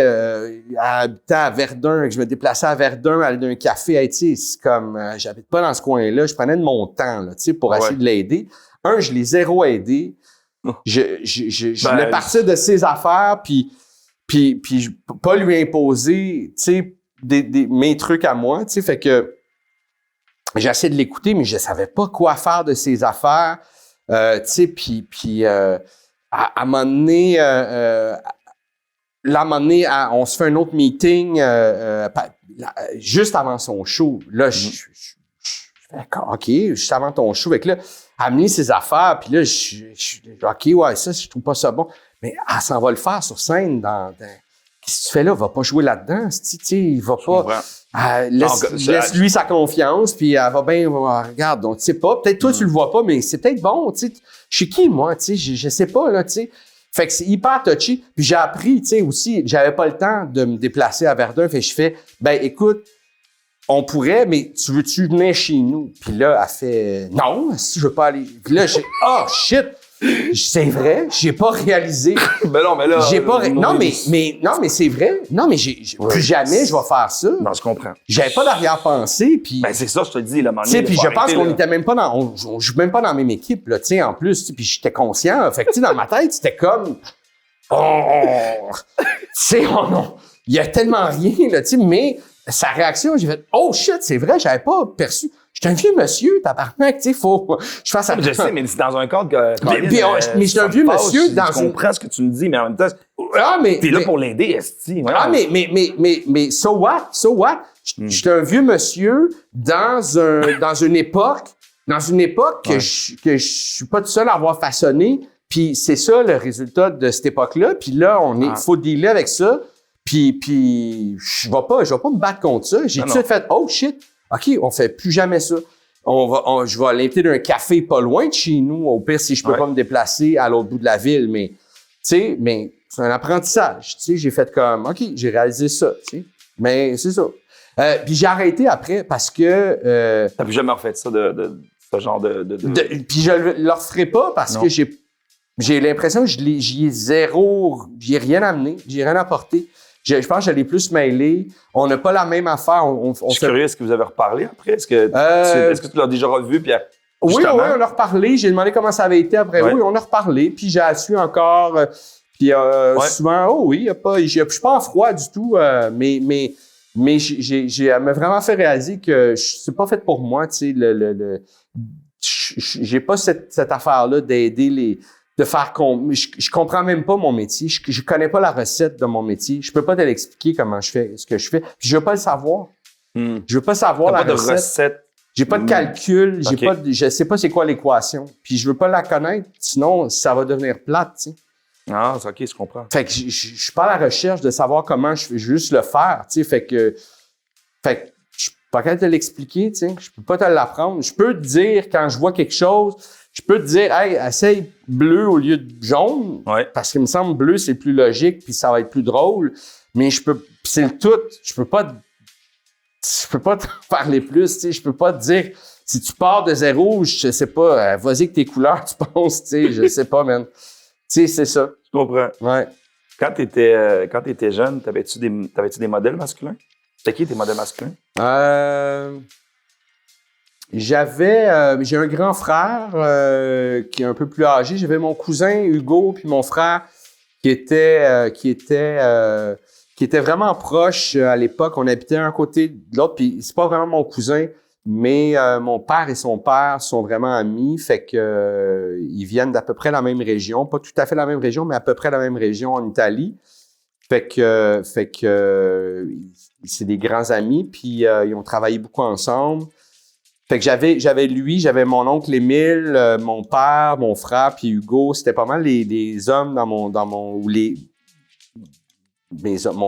habitant à Verdun, je me déplaçais à Verdun, aller d'un café, tu sais, c'est comme, j'habite pas dans ce coin-là, je prenais de mon temps, là, tu sais, pour essayer de l'aider. Je l'ai zéro aidé. Je voulais partir de ses affaires, puis pas lui imposer, tu sais, mes trucs à moi, tu sais, fait que j'ai essayé de l'écouter, mais je savais pas quoi faire de ses affaires, tu sais, puis à un moment donné, là, à un moment donné, on se fait un autre meeting juste avant son show. Là, je fais OK, juste avant ton show. Fait que là, amener ses affaires, puis là, OK, ouais, ça, je trouve pas ça bon. Mais elle s'en va le faire sur scène qu'est-ce que tu fais là? Va pas jouer là-dedans. Tu sais, il va pas. Laisse-lui sa confiance, puis elle va bien, regarde, donc tu sais pas. Peut-être toi, tu le vois pas, mais c'est peut-être bon, tu sais. Je suis qui, moi, tu sais? Je sais pas, là, tu sais. Fait que c'est hyper touchy. Puis j'ai appris, tu sais, aussi, j'avais pas le temps de me déplacer à Verdun. Fait que je fais, ben écoute, on pourrait, mais tu veux-tu venir chez nous? Puis là, elle fait, non, si je veux pas aller. Puis là, oh shit! C'est vrai, j'ai pas réalisé.
Ben non, mais là.
Non, mais c'est vrai. Non, mais plus jamais je vais faire ça.
Non, je comprends.
J'avais pas d'arrière-pensée, puis.
Ben, c'est ça, je te dis, le moment.
Tu sais, puis je pense qu'on était même pas on joue même pas dans la même équipe, là, tu sais, en plus, puis j'étais conscient. Fait que, tu sais, dans ma tête, c'était comme. Tu sais, il y a tellement rien, là, tu sais, mais sa réaction, j'ai fait, oh shit, c'est vrai, j'avais pas perçu. Je suis un vieux monsieur, tabarnak, tu sais, faut que je fasse
Je sais, mais c'est dans un cadre que...
mais je suis un vieux monsieur dans
Je comprends ce que tu me dis, mais en même temps, t'es là pour l'aider, esti.
Mais so what? Je suis un vieux monsieur dans une époque que je suis pas tout seul à avoir façonné. Puis c'est ça le résultat de cette époque-là. Puis là, faut dealer avec ça. Puis je vais pas me battre contre ça. J'ai tout de suite fait, oh shit, OK, on fait plus jamais ça. Je vais l'inviter d'un café pas loin de chez nous. Au pire, si je peux pas me déplacer à l'autre bout de la ville. Mais, tu sais, c'est un apprentissage. Tu sais, j'ai fait comme, OK, j'ai réalisé ça. Tu sais. Mais c'est ça. Puis j'ai arrêté après parce que...
T'as plus jamais refait ça de ce genre de...
Puis je le referai pas parce que j'ai l'impression que j'y ai rien amené, j'ai rien apporté. Je pense que je l'ai plus mêlé. On n'a pas la même affaire.
Je suis curieux, est-ce que vous avez reparlé après? Est-ce que tu l'as déjà revu? Puis,
oui, on a reparlé. J'ai demandé comment ça avait été après. Oui, on a reparlé. Puis j'ai su encore. Puis souvent, je suis pas en froid du tout. Mais elle m'a vraiment fait réaliser que c'est pas fait pour moi. Tu sais, j'ai pas cette affaire-là d'aider de faire je comprends même pas mon métier. Je connais pas la recette de mon métier. Je peux pas te l'expliquer comment je fais ce que je fais. Puis je veux pas le savoir. Je veux pas savoir la recette. J'ai pas de calcul. Je sais pas c'est quoi l'équation. Puis je veux pas la connaître. Sinon, ça va devenir plate, tu sais.
Ah, c'est OK, je comprends.
Fait que je suis pas à la recherche de savoir comment je vais juste le faire, tu sais. Fait que je suis pas capable de te l'expliquer, tu sais. Je peux pas te l'apprendre. Je peux te dire quand je vois quelque chose. Je peux te dire, hey, essaye bleu au lieu de jaune, parce qu'il me semble bleu, c'est plus logique, puis ça va être plus drôle. Mais c'est le tout. Je peux pas te parler plus, tu sais. Je peux pas te dire, si tu pars de zéro, je sais pas, vas-y avec tes couleurs, tu penses, tu sais, je sais pas, man. Tu sais, c'est ça.
Je comprends.
Ouais.
Quand t'étais jeune, t'avais-tu des modèles masculins? C'était qui tes modèles masculins?
J'ai un grand frère qui est un peu plus âgé. J'avais mon cousin Hugo puis mon frère qui était vraiment proches à l'époque. On habitait un côté de l'autre. Puis c'est pas vraiment mon cousin, mais mon père et son père sont vraiment amis. Fait que ils viennent d'à peu près la même région, pas tout à fait la même région, mais à peu près la même région en Italie. Fait que c'est des grands amis. Puis ils ont travaillé beaucoup ensemble. Fait que j'avais mon oncle Émile, mon père, mon frère, puis Hugo. C'était pas mal les hommes mon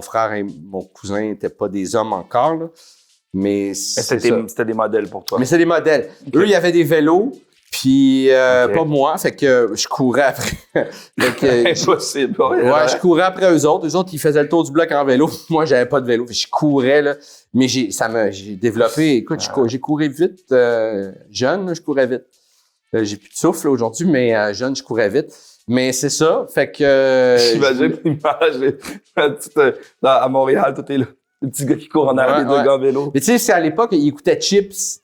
frère et mon cousin n'étaient pas des hommes encore, là. Mais
c'était des modèles pour toi.
Mais c'est des modèles. Okay. Eux, il y avait des vélos, puis pas moi. Fait que je courais après.
Impossible.
Je courais après eux autres. Eux autres, ils faisaient le tour du bloc en vélo. Moi, j'avais pas de vélo. Fait que je courais, là. Mais j'ai développé, écoute, j'ai couru vite, jeune, je courais vite. J'ai plus de souffle aujourd'hui, mais jeune, je courais vite. Mais c'est ça, fait que...
J'imagine l'image, à Montréal, tout est là. Le petit gars qui court en arrière des deux gars en vélo.
Mais tu sais, c'est à l'époque, il écoutait Chips,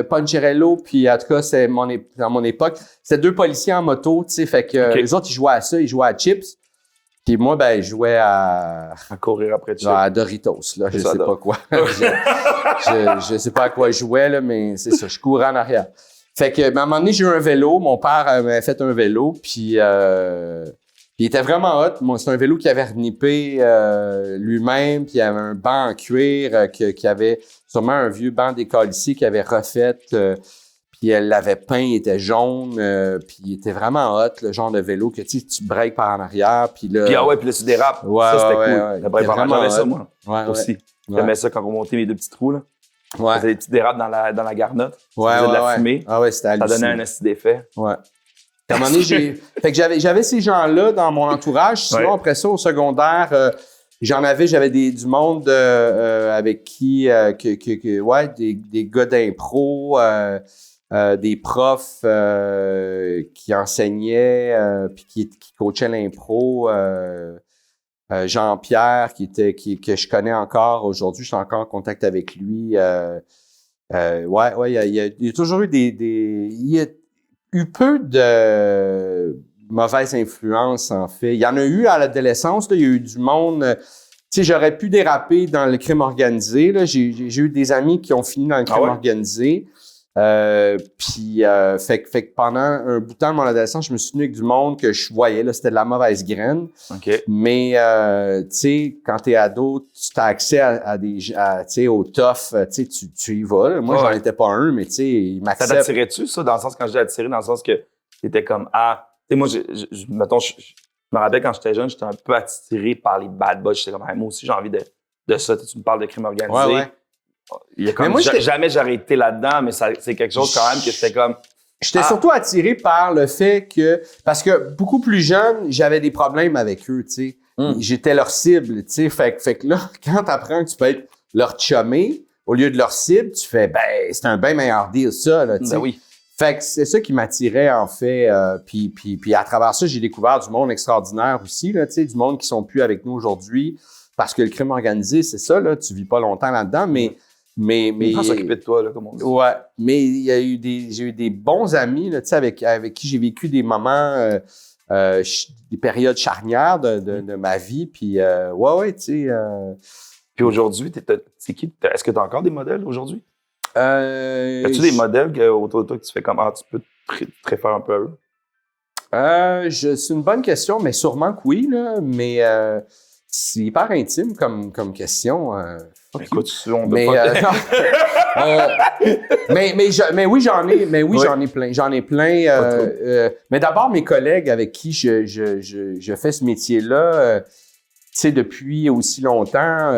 Poncherello, puis en tout cas, c'est dans mon époque. C'était deux policiers en moto, tu sais, fait que les autres, ils jouaient à ça, ils jouaient à Chips. Puis moi, je jouais à
courir après Chips.
À Doritos, là, je sais pas quoi. je sais pas à quoi je jouais, là, mais c'est ça, je courais en arrière. Fait que, à un moment donné, j'ai eu un vélo. Mon père m'avait fait un vélo, puis il était vraiment hot. Moi, c'est un vélo qu'il avait renippé lui-même, puis il y avait un banc en cuir qui avait sûrement un vieux banc d'école ici qu'il avait refait. Puis elle l'avait peint, il était jaune, puis il était vraiment hot, le genre de vélo que tu breaks par en arrière, puis là...
Puis puis là, tu dérapes.
Ouais,
ça, c'était
cool.
La break par en arrière, j'aimais ça, moi.
Ouais,
aussi. J'aimais ça quand on montait mes deux petits trous, là.
Ouais.
Ça faisait des petits dérapes dans la garnotte.
Ouais,
ça faisait de la fumée.
Ah ouais, c'était hallucinant.
Ça donnait un esti d'effet.
Ouais. À un moment donné, fait que j'avais ces gens-là dans mon entourage. Sinon, après ça, au secondaire... j'avais du monde avec qui... des gars d'impro... des profs qui enseignaient puis qui coachaient l'impro. Jean-Pierre, que je connais encore aujourd'hui, je suis encore en contact avec lui. Il y a toujours eu il y a eu peu de mauvaises influences, en fait. Il y en a eu à l'adolescence, là, il y a eu du monde... sais, j'aurais pu déraper dans le crime organisé. Là. J'ai eu des amis qui ont fini dans le crime organisé. Puis fait que pendant un bout de temps de mon adolescence, je me suis tenu avec du monde que je voyais, là, c'était de la mauvaise graine.
OK.
Mais tu sais, quand t'es ado, tu as accès à des tu sais, au tough, tu y vas. Là. Moi, j'en étais pas un, mais tu sais, ils m'acceptent.
Ça t'attirait-tu, ça, dans le sens, quand je dis attiré, dans le sens que t'étais comme, tu sais, moi, mettons, je me rappelle quand j'étais jeune, j'étais un peu attiré par les bad boys. J'étais comme, moi aussi, j'ai envie de ça. Tu me parles de crime organisé.
Ouais.
Il y a comme, jamais j'aurais été là-dedans, mais c'est quelque chose quand même que j'étais comme...
J'étais surtout attiré par le fait que... Parce que beaucoup plus jeune, j'avais des problèmes avec eux, tu sais. J'étais leur cible, tu sais. Fait que là, quand t'apprends que tu peux être leur chumé, au lieu de leur cible, tu fais, c'est un bien meilleur deal, ça, là, tu sais.
Oui.
Fait que c'est ça qui m'attirait, en fait. Puis à travers ça, j'ai découvert du monde extraordinaire aussi, là, tu sais, du monde qui sont plus avec nous aujourd'hui. Parce que le crime organisé, c'est ça, là. Tu vis pas longtemps là-dedans, mais
Ils vont s'occuper de toi, là, comme on dit.
Ouais, mais j'ai eu des bons amis, là, tu sais, avec qui j'ai vécu des moments, des périodes charnières de ma vie, puis ouais, tu sais.
Puis aujourd'hui, c'est qui? Est-ce que tu as encore des modèles aujourd'hui? As-tu des modèles autour de toi que tu fais comme, tu peux te référer un peu à eux?
C'est une bonne question, mais sûrement que oui, là, mais c'est hyper intime comme question.
Écoute, on mais,
mais oui, j'en ai plein. J'en ai plein. Mais d'abord, mes collègues avec qui je fais ce métier-là, tu sais, depuis aussi longtemps,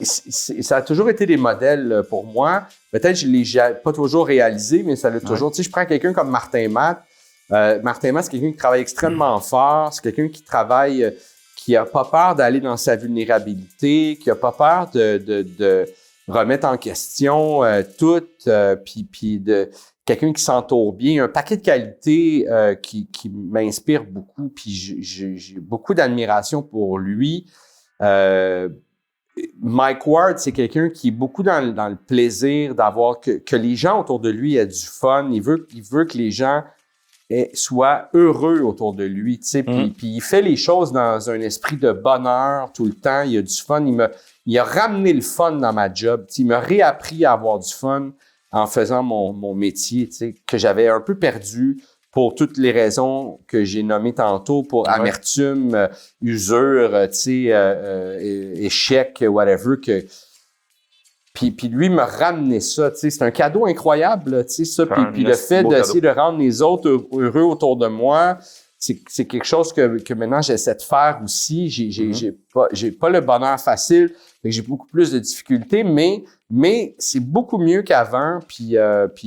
ça a toujours été des modèles pour moi. Peut-être que je ne l'ai pas toujours réalisé, mais ça l'a toujours. Tu sais, je prends quelqu'un comme Martin Matt. Martin Matt, c'est quelqu'un qui travaille extrêmement fort. C'est quelqu'un qui travaille... qui a pas peur d'aller dans sa vulnérabilité, qui a pas peur de remettre en question tout, puis de quelqu'un qui s'entoure bien, un paquet de qualités qui m'inspire beaucoup, puis j'ai beaucoup d'admiration pour lui. Mike Ward, c'est quelqu'un qui est beaucoup dans le plaisir d'avoir que les gens autour de lui aient du fun. Il veut que les gens soit heureux autour de lui, tu sais, puis il fait les choses dans un esprit de bonheur tout le temps, il a du fun, il a ramené le fun dans ma job, tu sais, il m'a réappris à avoir du fun en faisant mon métier, tu sais, que j'avais un peu perdu pour toutes les raisons que j'ai nommées tantôt, pour amertume, usure, tu sais, échec, whatever, que... Puis lui me ramener ça, tu sais, c'est un cadeau incroyable, tu sais, ça. Puis le fait d'essayer de rendre les autres heureux autour de moi, c'est quelque chose que maintenant j'essaie de faire aussi. J'ai pas le bonheur facile, fait que j'ai beaucoup plus de difficultés, mais c'est beaucoup mieux qu'avant. Puis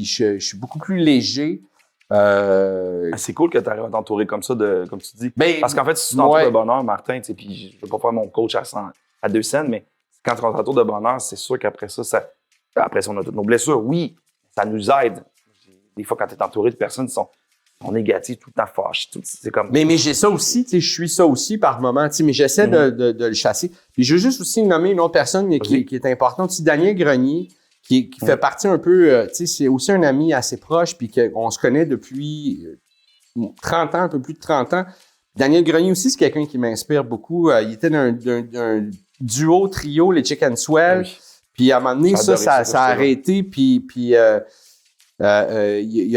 je suis beaucoup plus léger.
C'est cool que tu arrives à t'entourer comme ça, comme tu dis. Parce qu'en fait, si tu t'entoures de bonheur, Martin, tu sais, puis je veux pas faire mon coach à 2 cents, mais quand tu t'entoures de bonheur, c'est sûr qu'après ça, après ça, on a toutes nos blessures. Oui, ça nous aide. Des fois, quand tu es entouré de personnes qui sont négatives, tout le temps fâchées, c'est comme...
Mais j'ai ça aussi, tu sais, je suis ça aussi par moment, tu sais, mais j'essaie de le chasser. Puis je veux juste aussi nommer une autre personne qui est importante, aussi Daniel Grenier, qui fait partie un peu, tu sais, c'est aussi un ami assez proche, puis qu'on se connaît depuis 30 ans, un peu plus de 30 ans. Daniel Grenier aussi, c'est quelqu'un qui m'inspire beaucoup. Il était d'un duo, trio, les Chicken Swell. Oui. Puis à un moment donné, ça a arrêté. Puis il a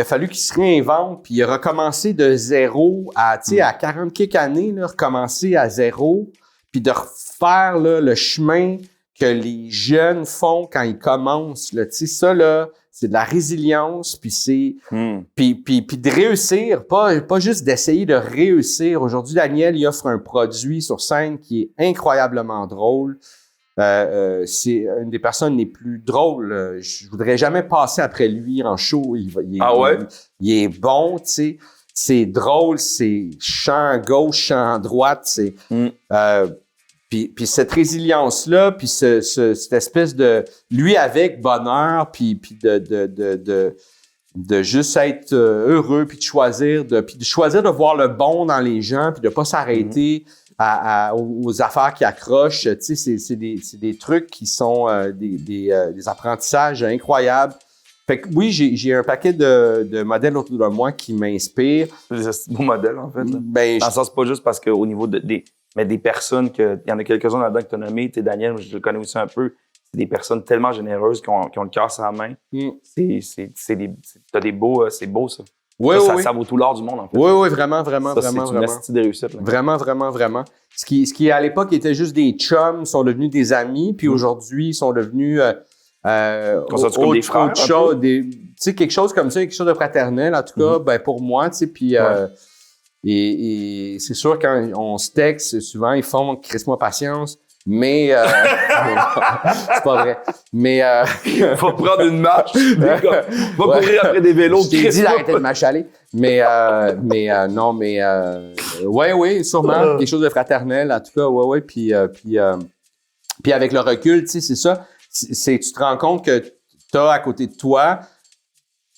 fallu qu'il se réinvente. Puis il a recommencé de zéro à 40 quelques années, là, recommencer à zéro. Puis de refaire là, le chemin que les jeunes font quand ils commencent. Tu sais, ça, là, c'est de la résilience, puis c'est puis de réussir, pas juste d'essayer de réussir. Aujourd'hui, Daniel, il offre un produit sur scène qui est incroyablement drôle. C'est une des personnes les plus drôles. Je voudrais jamais passer après lui en show. Il est bon, tu sais. C'est drôle, c'est champ gauche, champ droite, c'est... Puis cette résilience-là, puis cette espèce de... Lui avec bonheur, puis de juste être heureux, puis de choisir de voir le bon dans les gens, puis de pas s'arrêter aux affaires qui accrochent. Tu sais, c'est des trucs qui sont des apprentissages incroyables. Fait que oui, j'ai un paquet de modèles autour de moi qui m'inspirent.
C'est des beaux modèles, en fait. Dans le sens, pas juste parce qu'au niveau des mais des personnes il y en a quelques-uns là-dedans que tu as nommé, tu sais, Daniel, je le connais aussi un peu, c'est des personnes tellement généreuses qui ont le cœur sur la main. T'as des beaux, c'est beau ça.
Oui,
Ça vaut tout l'or du monde, en fait.
Oui, vraiment.
C'est une astuce de réussite. Là.
Vraiment. Ce qui, à l'époque, était juste des chums, sont devenus des amis, puis aujourd'hui, ils sont devenus
comme des frères,
tu sais, quelque chose comme ça, quelque chose de fraternel, en tout cas, ben pour moi, tu sais, puis et c'est sûr, quand on se texte, souvent, ils font « crisse-moi patience », mais c'est pas vrai. Mais
faut prendre une marche, va courir après des vélos.
Je t'ai dit d'arrêter de m'achaler. Mais non, mais ouais, sûrement quelque chose de fraternel, en tout cas, ouais. Puis avec le recul, tu sais, c'est ça. Tu te rends compte que t'as à côté de toi,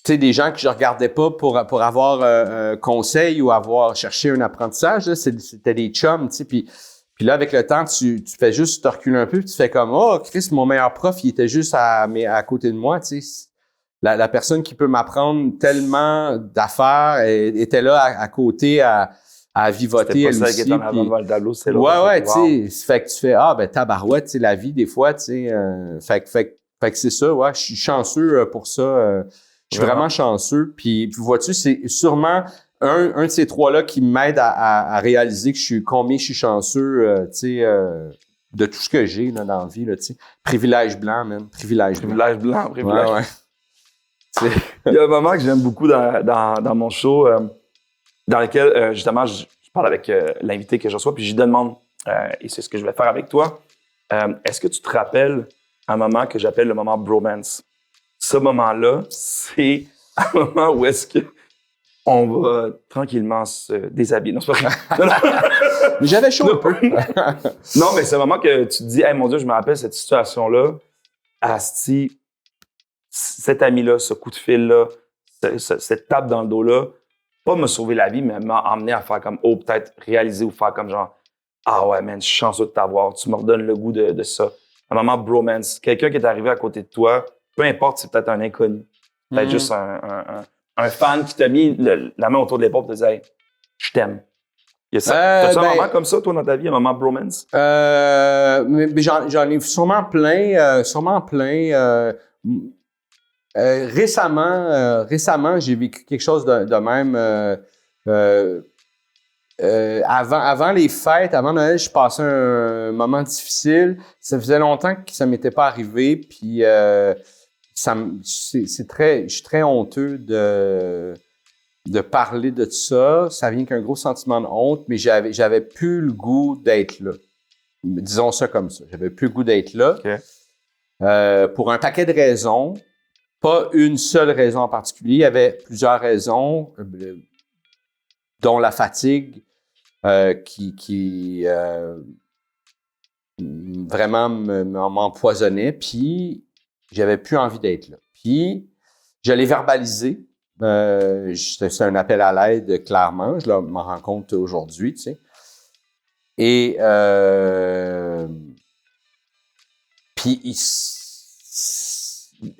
tu sais, des gens que je regardais pas pour avoir un conseil ou avoir cherché un apprentissage. Là, c'était des chums, tu sais, puis là, avec le temps, tu fais juste te reculer un peu, puis tu fais comme « Oh, Chris, mon meilleur prof, il était juste à côté de moi. » Tu sais, la personne qui peut m'apprendre tellement d'affaires était là à côté à vivoter elle aussi.
C'était pas ça qui était en avant devant le tableau, c'est là.
Ouais, tu sais, fait que tu fais « Ah, ben tabarouette, tu sais, la vie, des fois, tu sais. » Fait que c'est ça, ouais, je suis chanceux pour ça. Je suis vraiment chanceux. Puis vois-tu, c'est sûrement un de ces trois-là qui m'aide à réaliser combien je suis chanceux, tu sais, de tout ce que j'ai là, dans la vie, là, tu sais. Privilège blanc, man. Privilège blanc. Ouais.
Il y a un moment que j'aime beaucoup dans mon show, dans lequel, justement, je parle avec l'invité que je reçois, puis je lui demande, et c'est ce que je vais faire avec toi, est-ce que tu te rappelles un moment que j'appelle le moment bromance? Ce moment-là, c'est un moment où est-ce que on va tranquillement se déshabiller. Non, c'est pas vrai.
Mais j'avais chaud un peu.
Non, mais c'est un moment que tu te dis, hey, mon Dieu, je me rappelle cette situation-là. Asti, cet ami-là, ce coup de fil-là, cette tape dans le dos-là, pas me sauver la vie, mais m'a emmené à faire comme, peut-être réaliser ou faire comme genre, ah ouais, man, je suis chanceux de t'avoir, tu me redonnes le goût de ça. Un moment bromance, quelqu'un qui est arrivé à côté de toi, peu importe, c'est peut-être un inconnu, peut-être juste un fan qui t'a mis la main autour de l'épaule et te dit, hey, je t'aime. T'as-tu un moment comme ça, toi, dans ta vie, un moment bromance?
Mais j'en ai sûrement plein. Récemment, j'ai vécu quelque chose de même. Avant les fêtes, avant Noël, je passais un moment difficile. Ça faisait longtemps que ça m'était pas arrivé, puis je suis très honteux de parler de ça. Ça vient qu'un gros sentiment de honte, mais j'avais plus le goût d'être là. Disons ça comme ça. J'avais plus le goût d'être là.
Okay.
Pour un paquet de raisons. Pas une seule raison en particulier. Il y avait plusieurs raisons, dont la fatigue, qui vraiment m'empoisonnait. Puis, j'avais plus envie d'être là. Puis, je l'ai verbalisé. C'est un appel à l'aide, clairement. Je m'en rends compte aujourd'hui, tu sais. Et puis,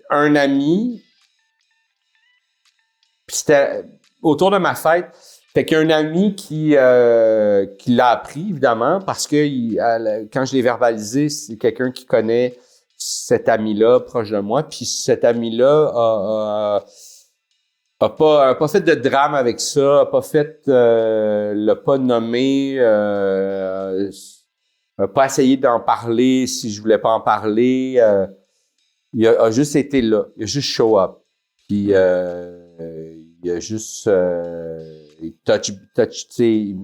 un ami, puis c'était autour de ma fête, fait qu'il y a un ami qui l'a appris, évidemment, parce que quand je l'ai verbalisé, c'est quelqu'un qui connaît cet ami-là proche de moi, puis cet ami-là a pas fait de drame avec ça, a pas fait, l'a pas nommé, a pas essayé d'en parler si je voulais pas en parler. Il a juste été là, il a juste show up, puis il a juste touch, tu sais,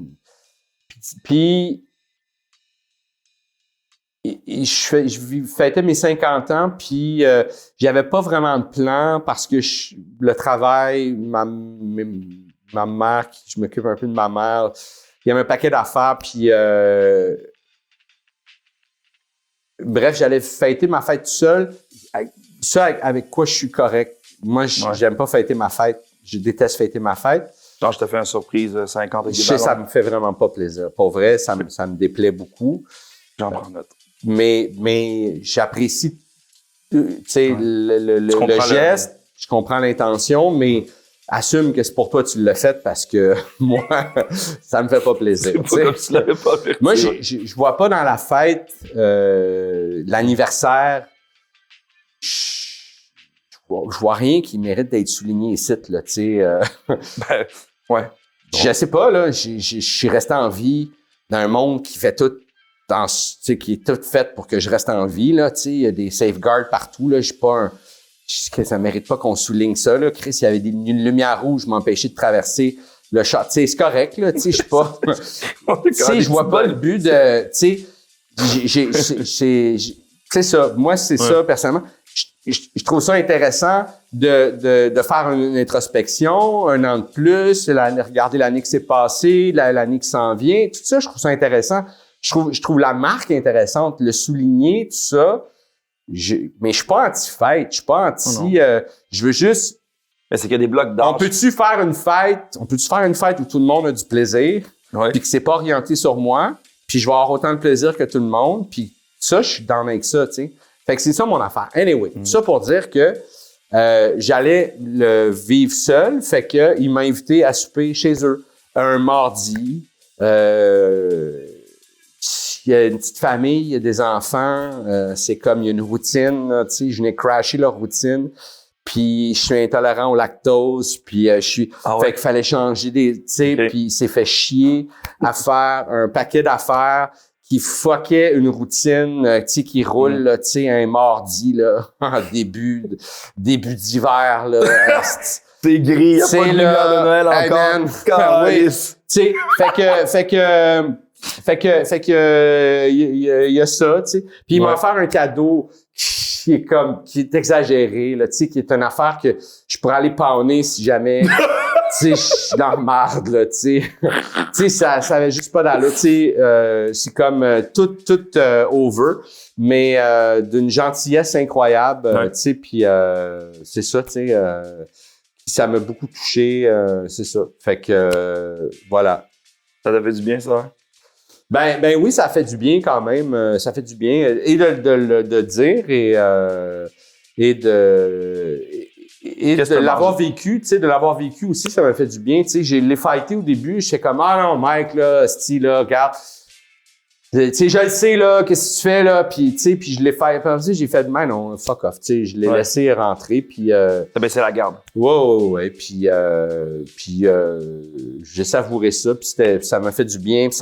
puis je fêtais mes 50 ans, puis j'avais pas vraiment de plan parce que le travail, ma mère, je m'occupe un peu de ma mère, il y avait un paquet d'affaires, puis bref, j'allais fêter ma fête tout seul. Ça, avec quoi je suis correct. Moi, j'aime pas fêter ma fête. Je déteste fêter ma fête.
Genre, je te fais une surprise 50 et
ça me fait vraiment pas plaisir. Pour vrai, ça me déplaît beaucoup.
J'en prends note.
Mais j'apprécie, tu sais, le geste. Je comprends l'intention, mais assume que c'est pour toi que tu l'as fait parce que moi, ça me fait pas plaisir.
C'est pas comme si tu l'avais pas averti.
Moi, je vois pas dans la fête, l'anniversaire, je vois rien qui mérite d'être souligné ici, là, tu sais.
Ben, ouais.
Je sais pas, là, je suis resté en vie dans un monde qui fait tout, qui est tout fait pour que je reste en vie, là, tu sais. Il y a des safeguards partout, là. Je suis pas un... Ça mérite pas qu'on souligne ça, là. Chris, il y avait une lumière rouge m'empêchait de traverser le chat. Tu sais, c'est correct, là. Tu sais, je suis pas... tu sais, je vois pas le but de... Tu sais, c'est ça. Moi, c'est ça, personnellement. Je trouve ça intéressant de faire une introspection, un an de plus, regarder l'année qui s'est passée, l'année qui s'en vient. Tout ça, je trouve ça intéressant. Je trouve la marque intéressante, le souligner, tout ça. Mais je suis pas anti-fête, je suis pas anti... je veux juste...
Mais c'est qu'il y a des blocs d'âge.
On peut-tu faire une fête où tout le monde a du plaisir, puis que c'est pas orienté sur moi, puis je vais avoir autant de plaisir que tout le monde, puis ça, je suis down avec ça, tu sais. Fait que c'est ça mon affaire. Anyway, tout ça pour dire que j'allais le vivre seul, fait que il m'a invité à souper chez eux un mardi. Il y a une petite famille, il y a des enfants, c'est comme il y a une routine, tu sais, je venais crasher leur routine. Puis je suis intolérant au lactose, puis je suis fait qu'il fallait changer des, tu sais, puis il s'est fait chier à faire un paquet d'affaires qui fuckait une routine, tu sais, qui roule, là, tu sais, un mardi, là, en début d'hiver, là.
C'est gris, y a pas de lumière de Noël encore.
Oui, tu sais, fait que, il y a ça, tu sais. Puis il m'a offert un cadeau qui est exagéré, là, tu sais, qui est une affaire que je pourrais aller pawner si jamais, tu sais, je suis dans la marde, là, tu sais. Tu sais, ça avait juste pas d'allure, tu sais, c'est comme tout over, mais d'une gentillesse incroyable, tu sais, puis c'est ça, tu sais, ça m'a beaucoup touché, c'est ça. Fait que, voilà.
Ça t'a fait du bien, ça?
Ben oui, ça fait du bien quand même. Ça fait du bien et de dire et de l'avoir vécu, tu sais, de l'avoir vécu aussi, ça m'a fait du bien. Tu sais, j'ai les fighté au début, j'étais comme ah non, Mike là, style là, regarde. Tu sais, je le sais là, qu'est-ce que tu fais là, puis tu sais, puis je l'ai fait, j'ai fait de même, non, fuck off, tu sais, je l'ai laissé rentrer, puis
t'as baissé la garde.
Ouais, puis j'ai savouré ça, puis ça m'a fait du bien, puis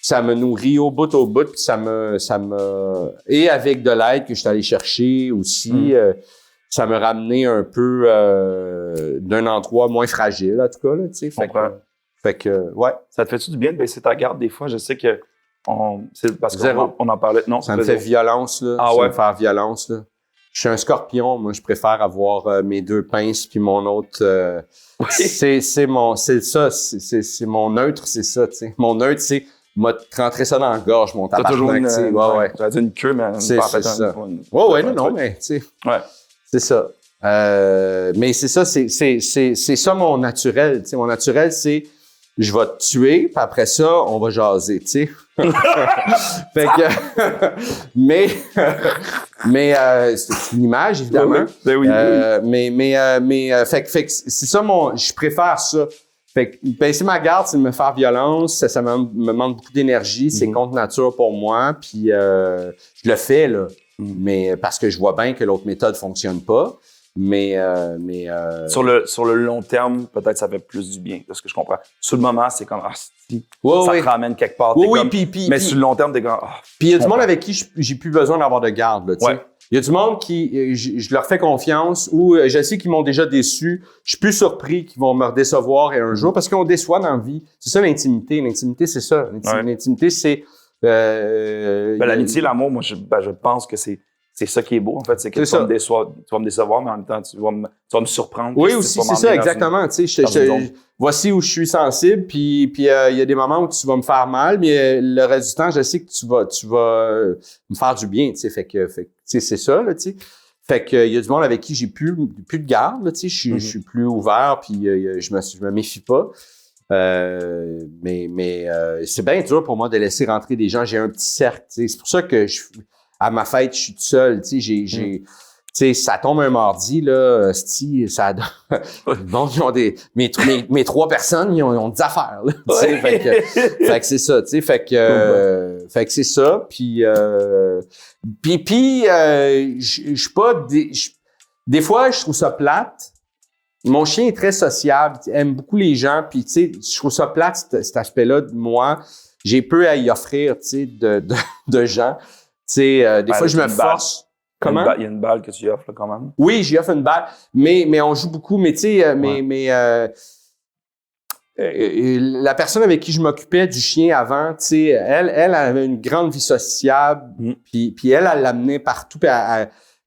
ça me nourrit au bout, puis ça me et avec de l'aide que je suis allé chercher aussi, ça me ramenait un peu d'un endroit moins fragile, en tout cas, là, tu sais. Fait que, ouais.
Ça te fait-tu du bien de baisser ta garde des fois? Je sais que c'est parce qu'on en parlait. Non,
ça me fait violence, là. Ça me fait violence, là. Je suis un scorpion, moi, je préfère avoir mes deux pinces puis mon autre... c'est mon neutre, c'est ça, tu sais. Mon neutre, c'est m'a rentré ça dans la gorge, mon tabarnak.
T'as toujours j'allais dire une queue, mais
c'est ça. Non, mais, tu sais.
Ouais.
C'est ça. Mais c'est ça, c'est ça mon naturel, tu sais. Mon naturel, c'est je vais te tuer, puis après ça, on va jaser, tu sais. Fait que, mais c'est une image, évidemment.
Oui.
Fait que c'est ça je préfère ça. Fait que baisser ma garde, c'est de me faire violence, ça me demande beaucoup d'énergie, c'est contre nature pour moi, puis je le fais, là. Mais parce que je vois bien que l'autre méthode fonctionne pas. Mais
sur le long terme, peut-être ça fait plus du bien, de ce que je comprends. Sur le moment, c'est comme ça te ramène quelque part. Mais sur le long terme, t'es comme
puis il y a du monde avec qui j'ai plus besoin d'avoir de garde, là, tu sais. Il y a du monde qui je leur fais confiance ou je sais qu'ils m'ont déjà déçu. Je suis plus surpris qu'ils vont me redécevoir un jour parce qu'on déçoit dans la vie. C'est ça l'intimité. L'intimité, c'est ça. L'intimité, c'est
l'amitié, l'amour, moi je pense que c'est ça qui est beau, en fait, c'est que tu vas me décevoir, mais en même temps, tu vas me surprendre.
Oui, aussi, c'est ça, exactement. Tu sais, voici où je suis sensible, puis il y a des moments où tu vas me faire mal, mais le reste du temps, je sais que tu vas me faire du bien, tu sais. Fait que tu sais, c'est ça, là, tu sais. Fait que il y a du monde avec qui j'ai plus de garde, là, tu sais. Je suis plus ouvert, puis je me méfie pas. Mais c'est bien dur pour moi de laisser rentrer des gens. J'ai un petit cercle, tu sais. C'est pour ça que à ma fête, je suis tout seul, tu sais, sais, ça tombe un mardi, là, ça bon, ils ont mes 3 personnes, ils ont des affaires, là, tu sais, fait que c'est ça, tu sais, fait que c'est ça, puis je suis pas, des fois, je trouve ça plate. Mon chien est très sociable, il aime beaucoup les gens, puis tu sais, je trouve ça plate, cet aspect-là de moi. J'ai peu à y offrir, tu sais, de gens. Tu sais, des fois, je me force. Comment?
Il y a une balle que tu offres, là, quand même.
Oui, j'y offre une balle, mais on joue beaucoup. Mais tu sais, la personne avec qui je m'occupais du chien avant, tu sais, elle avait une grande vie sociable, puis elle l'amenait partout, puis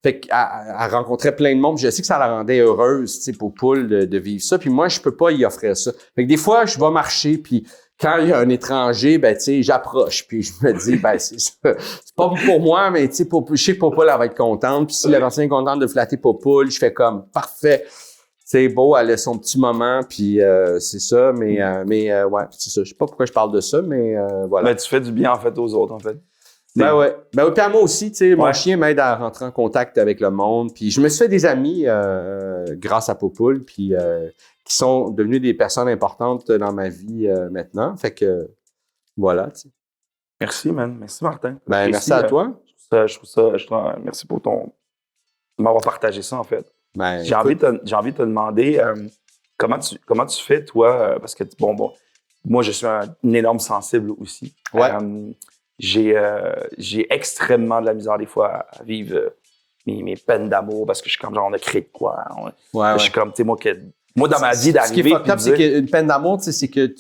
fait qu'elle rencontrait plein de monde. Je sais que ça la rendait heureuse, tu sais, pour Poule de vivre ça. Puis moi, je peux pas y offrir ça. Fait que des fois, je vais marcher, puis quand il y a un étranger, ben, tu sais, j'approche, puis je me dis, ben, c'est pas pour moi, mais tu sais, je sais que Popoule, elle va être contente. Puis si la personne est contente de flatter Popoule, je fais comme, parfait. C'est beau, elle a son petit moment, puis c'est ça. Mais ouais, c'est ça. Je sais pas pourquoi je parle de ça, mais voilà.
Ben, tu fais du bien, en fait, aux autres, en fait.
Ben ouais. Ben oui, puis à moi aussi, tu sais, mon chien m'aide à rentrer en contact avec le monde. Puis je me suis fait des amis grâce à Popoule, puis qui sont devenus des personnes importantes dans ma vie maintenant. Fait que voilà, tu sais.
Merci, man. Merci, Martin.
Ben merci à toi.
Merci pour m'avoir partagé ça, en fait.
Ben,
j'ai envie de te demander comment tu fais, toi, parce que, bon, moi, je suis un énorme sensible aussi.
Ouais.
J'ai extrêmement de la misère des fois à vivre mes peines d'amour parce que je suis comme genre on a créé de quoi. Je suis comme, tu sais, moi dans ma vie d'arriver.
Ce qui est fucked up, c'est qu'une peine d'amour, tu sais, c'est que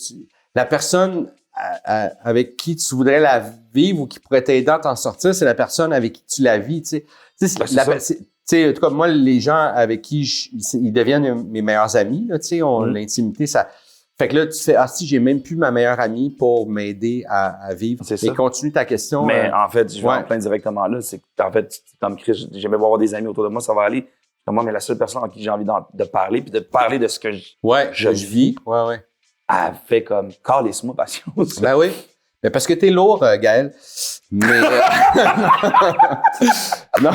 la personne avec qui tu voudrais la vivre ou qui pourrait t'aider à t'en sortir, c'est la personne avec qui tu la vis, tu sais. Tu sais, en tout cas, moi, les gens avec qui ils deviennent mes meilleurs amis, là, tu sais, l'intimité, ça. Fait que là, tu fais, si, j'ai même plus ma meilleure amie pour m'aider à vivre.
C'est ça.
Et continue ta question.
Mais en fait, je vais en plein directement là. C'est qu'en fait, comme Chris, j'aimais avoir des amis autour de moi, ça va aller. Moi, mais la seule personne à qui j'ai envie de parler, puis de parler de ce que je vis.
Ouais.
Elle fait comme, calisse-moi patience.
Ben oui. Mais parce que t'es lourd, Gaël. Mais. Non.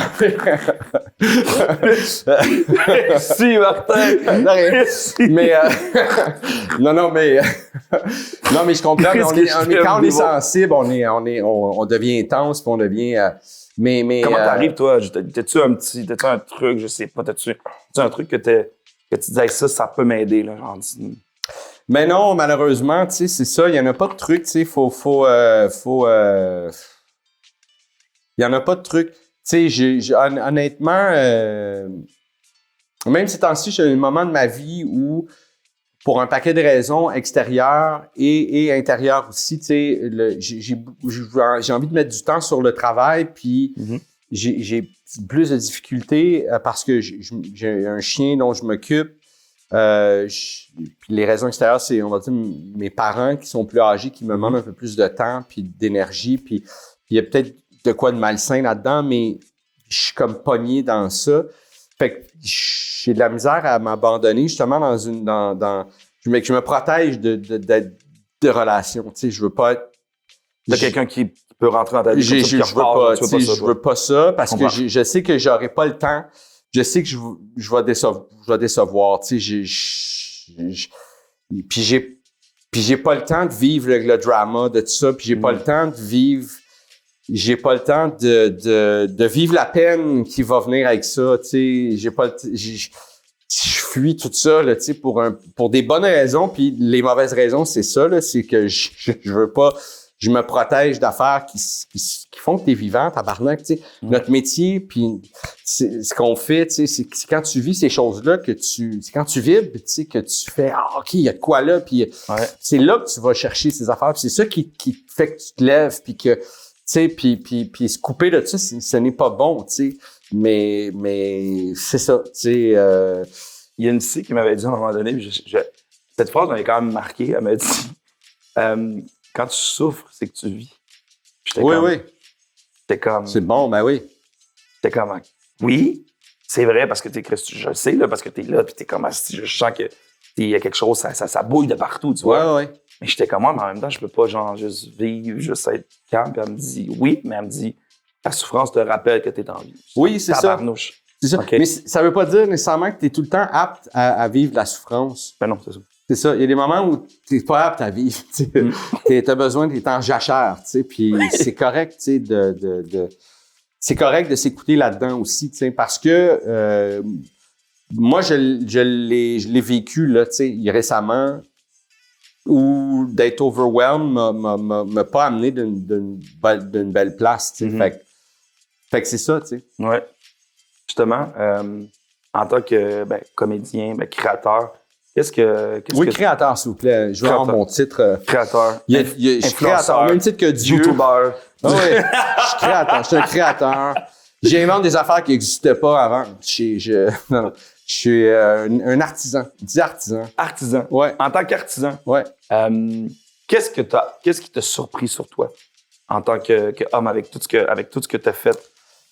Si, Martin.
Mais. Non, mais je comprends. Mais quand on est sensible, on devient intense, puis on devient. Mais.
Comment t'arrives, toi? T'as-tu un truc, je sais pas, t'as-tu un truc que tu disais, ça peut m'aider, là, genre.
Mais non, malheureusement, tu sais, c'est ça. Il y en a pas de truc, tu sais. Il y en a pas de truc. Tu sais, honnêtement, même ces temps-ci, j'ai eu un moment de ma vie où, pour un paquet de raisons extérieures et intérieures aussi, tu sais, j'ai envie de mettre du temps sur le travail, puis j'ai plus de difficultés parce que j'ai un chien dont je m'occupe. Puis les raisons extérieures, c'est, on va dire, mes parents qui sont plus âgés, qui me demandent un peu plus de temps puis d'énergie. Puis il y a peut-être de quoi de malsain là-dedans, mais je suis comme pogné dans ça. Fait que j'ai de la misère à m'abandonner justement je me protège de relations. Tu sais, je veux pas être...
De quelqu'un qui peut rentrer dans ta vie.
Je veux pas ça parce que je sais que j'aurai pas le temps. Je sais que je vais décevoir, tu sais, puis j'ai pas le temps de vivre le drama de tout ça, puis j'ai pas le temps de vivre la peine qui va venir avec ça, tu sais, je fuis tout ça, là, tu sais, pour des bonnes raisons, puis les mauvaises raisons, c'est ça, là, c'est que je veux pas, je me protège d'affaires qui font que t'es vivant, tabarnak, tu sais. Notre métier, puis ce qu'on fait, tu sais, c'est quand tu vis ces choses-là c'est quand tu vibres, tu sais, que tu fais, OK, il y a de quoi là, puis c'est là que tu vas chercher ces affaires, puis c'est ça qui fait que tu te lèves, puis que, tu sais, puis se couper de ça, ce n'est pas bon, tu sais. Mais c'est ça, tu sais.
Il y a une fille qui m'avait dit à un moment donné, cette phrase m'avait quand même marqué, elle m'a dit, quand tu souffres, c'est que tu vis.
Oui.
J'étais comme...
C'est bon, ben oui.
J'étais comme... Oui, c'est vrai, parce que je le sais, là, parce que t'es là, puis t'es comme... Je sens que il y a quelque chose, ça bouille de partout, tu vois.
Ouais.
Mais j'étais comme moi, mais en même temps, je peux pas, genre, juste vivre, juste être calme. Puis elle me dit oui, mais elle me dit, la souffrance te rappelle que t'es en vie.
Oui, c'est ça.
Tabarnouche.
C'est ça.
Okay.
Mais ça veut pas dire nécessairement que tu es tout le temps apte à vivre la souffrance.
Ben non, c'est ça.
C'est ça. Il y a des moments où tu n'es pas apte à vivre. Tu as besoin d'être en jachère. Puis c'est correct c'est correct de s'écouter là-dedans aussi. Parce que moi, je l'ai vécu là, récemment où d'être overwhelmed m'a pas amené d'une belle place. Fait que c'est ça.
Ouais. Justement, en tant que comédien, créateur,
créateur, s'il vous plaît. Je veux avoir mon titre.
Créateur.
Je suis créateur, même titre que Dieu.
YouTuber.
Ah oui, je suis créateur. Je suis un créateur. J'invente des affaires qui n'existaient pas avant. Je suis un artisan. Dis artisan.
Artisan.
Ouais.
En tant qu'artisan.
Ouais.
Qu'est-ce qui t'a surpris sur toi en tant qu'homme avec tout ce que tu as fait?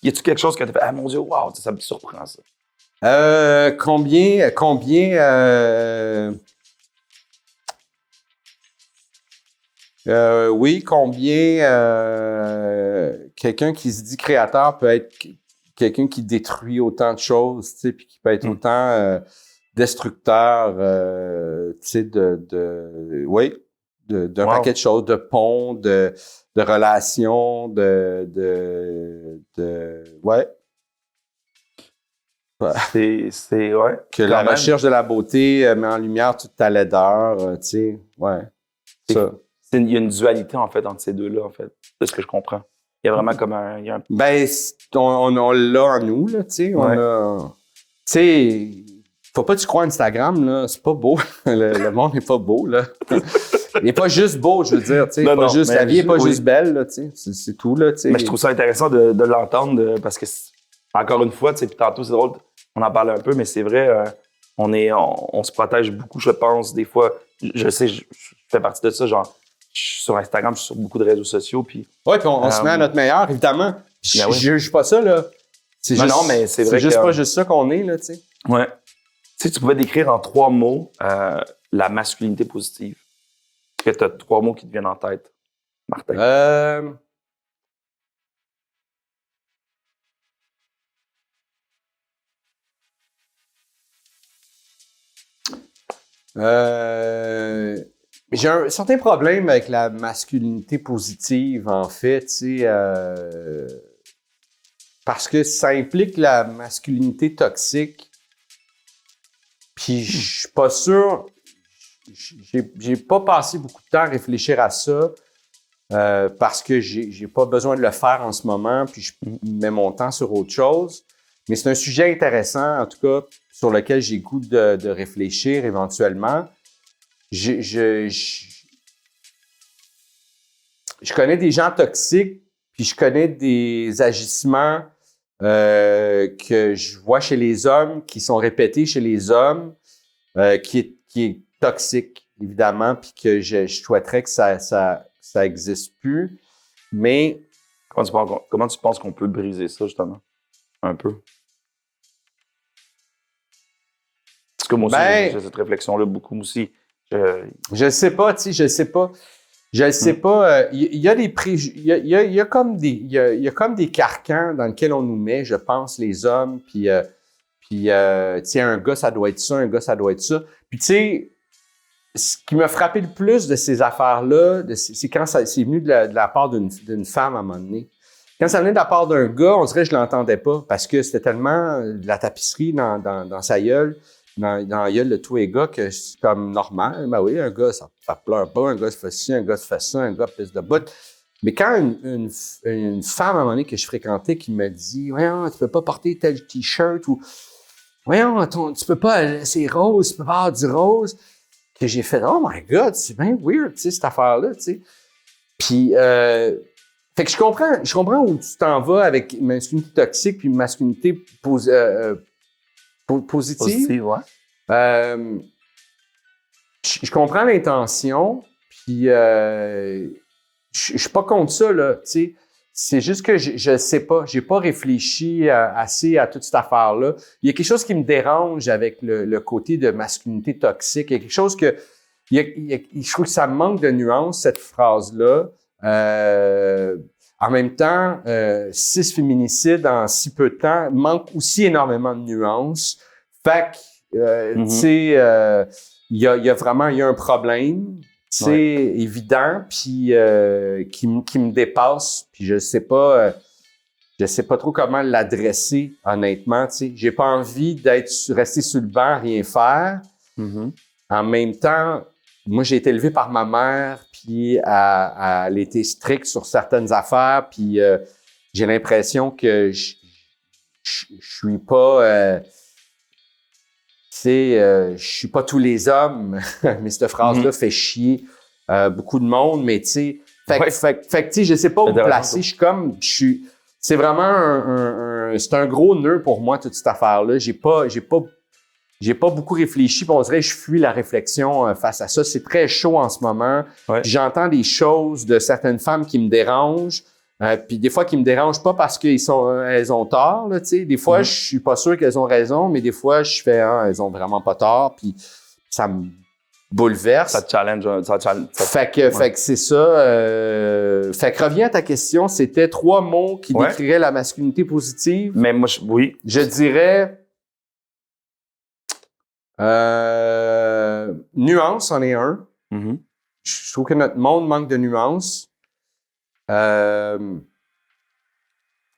Y a-tu quelque chose que tu as fait? Ah mon Dieu, wow, ça me surprend ça.
Combien oui, quelqu'un qui se dit créateur peut être quelqu'un qui détruit autant de choses, tu sais, puis qui peut être autant destructeur, tu sais, d'un paquet de choses, de ponts, de relations, ouais.
C'est ouais.
Que la recherche de la beauté met en lumière toute ta laideur, tu sais, ouais. Ça.
Il y a une dualité, en fait, entre ces deux-là, en fait, de ce que je comprends. Il y a vraiment comme un...
Ben, on l'a en nous, là, tu sais.
Ouais.
Tu sais, faut pas que tu crois Instagram, là, c'est pas beau. le monde n'est pas beau, là. Il n'est pas juste beau, je veux dire, tu sais. La vie n'est pas juste belle, là, tu sais. C'est tout, là, tu sais.
Mais je trouve ça intéressant de l'entendre parce que, encore une fois, tu sais, puis tantôt, c'est drôle, on en parle un peu, mais c'est vrai, on se protège beaucoup, je pense, des fois. Je sais, je fais partie de ça, genre, je suis sur Instagram, je suis sur beaucoup de réseaux sociaux, puis...
Oui, puis on se met à notre meilleur, évidemment. Je juge pas ça, là.
Non, mais c'est vrai
c'est juste pas juste ça qu'on est, là, tu sais.
Ouais. Tu sais, tu pouvais décrire en 3 mots la masculinité positive. Est-ce que tu as 3 mots qui te viennent en tête, Martin?
J'ai un certain problème avec la masculinité positive, en fait, tu sais, parce que ça implique la masculinité toxique. Puis je suis pas sûr, j'ai pas passé beaucoup de temps à réfléchir à ça parce que j'ai pas besoin de le faire en ce moment, puis je mets mon temps sur autre chose. Mais c'est un sujet intéressant, en tout cas, sur lequel j'ai goût de réfléchir éventuellement. Je connais des gens toxiques, puis je connais des agissements que je vois chez les hommes, qui sont répétés chez les hommes, qui est toxique, évidemment, puis que je souhaiterais que ça existe plus. Mais
comment tu penses qu'on peut briser ça, justement? Un peu. Parce que moi aussi, j'ai cette réflexion-là beaucoup aussi.
Je sais pas, tu sais, je sais pas. Il y a des il y a comme des carcans dans lesquels on nous met, je pense, les hommes. Puis tu sais, un gars, ça doit être ça, un gars, ça doit être ça. Puis tu sais, ce qui m'a frappé le plus de ces affaires-là, c'est quand c'est venu de la part d'une femme à un moment donné. Quand ça venait de la part d'un gars, on dirait que je l'entendais pas parce que c'était tellement de la tapisserie dans sa gueule. Dans la gueule de tous les gars que c'est comme normal. Ben oui, un gars, ça pleure pas, un gars se fait ci, un gars se fait ça, un gars pisse de bout. Mais quand une femme, à un moment donné, que je fréquentais, qui me dit « Voyons, tu peux pas porter tel t-shirt » ou « Voyons, tu peux pas, c'est rose, tu peux pas avoir du rose », que j'ai fait « Oh my God, c'est bien weird, tu sais, cette affaire-là, tu sais. » Puis, fait que je comprends où tu t'en vas avec masculinité toxique puis masculinité positive.
Positive, ouais.
Je comprends l'intention, puis je suis pas contre ça, là, tu sais. C'est juste que je sais pas, j'ai pas réfléchi assez à toute cette affaire-là. Il y a quelque chose qui me dérange avec le côté de masculinité toxique. Il y a quelque chose que... je trouve que ça manque de nuance, cette phrase-là. En même temps, 6 féminicides en si peu de temps manque aussi énormément de nuances. Fait que, tu sais, il y a vraiment un problème, c'est évident, puis qui me dépasse, puis je sais pas trop comment l'adresser, honnêtement, tu sais. J'ai pas envie rester sur le banc, rien faire. En même temps, moi, j'ai été élevé par ma mère, puis elle était stricte sur certaines affaires, puis j'ai l'impression que je suis pas... tu sais, je suis pas tous les hommes, mais cette phrase-là fait chier beaucoup de monde, mais tu sais... Fait que tu sais, je sais pas où me placer. C'est vraiment c'est un gros nœud pour moi, toute cette affaire-là. J'ai pas beaucoup réfléchi, puis on dirait que je fuis la réflexion face à ça. C'est très chaud en ce moment. Puis j'entends des choses de certaines femmes qui me dérangent, puis des fois qui me dérangent pas parce qu'elles ont tort, là, tu sais. Des fois, je suis pas sûr qu'elles ont raison, mais des fois, je fais elles ont vraiment pas tort, puis ça me bouleverse.
Ça te challenge.
Fait que c'est ça. Fait que reviens à ta question, c'était 3 mots qui décriraient la masculinité positive.
Mais moi, oui.
Je dirais nuance en est un. Je trouve que notre monde manque de nuance.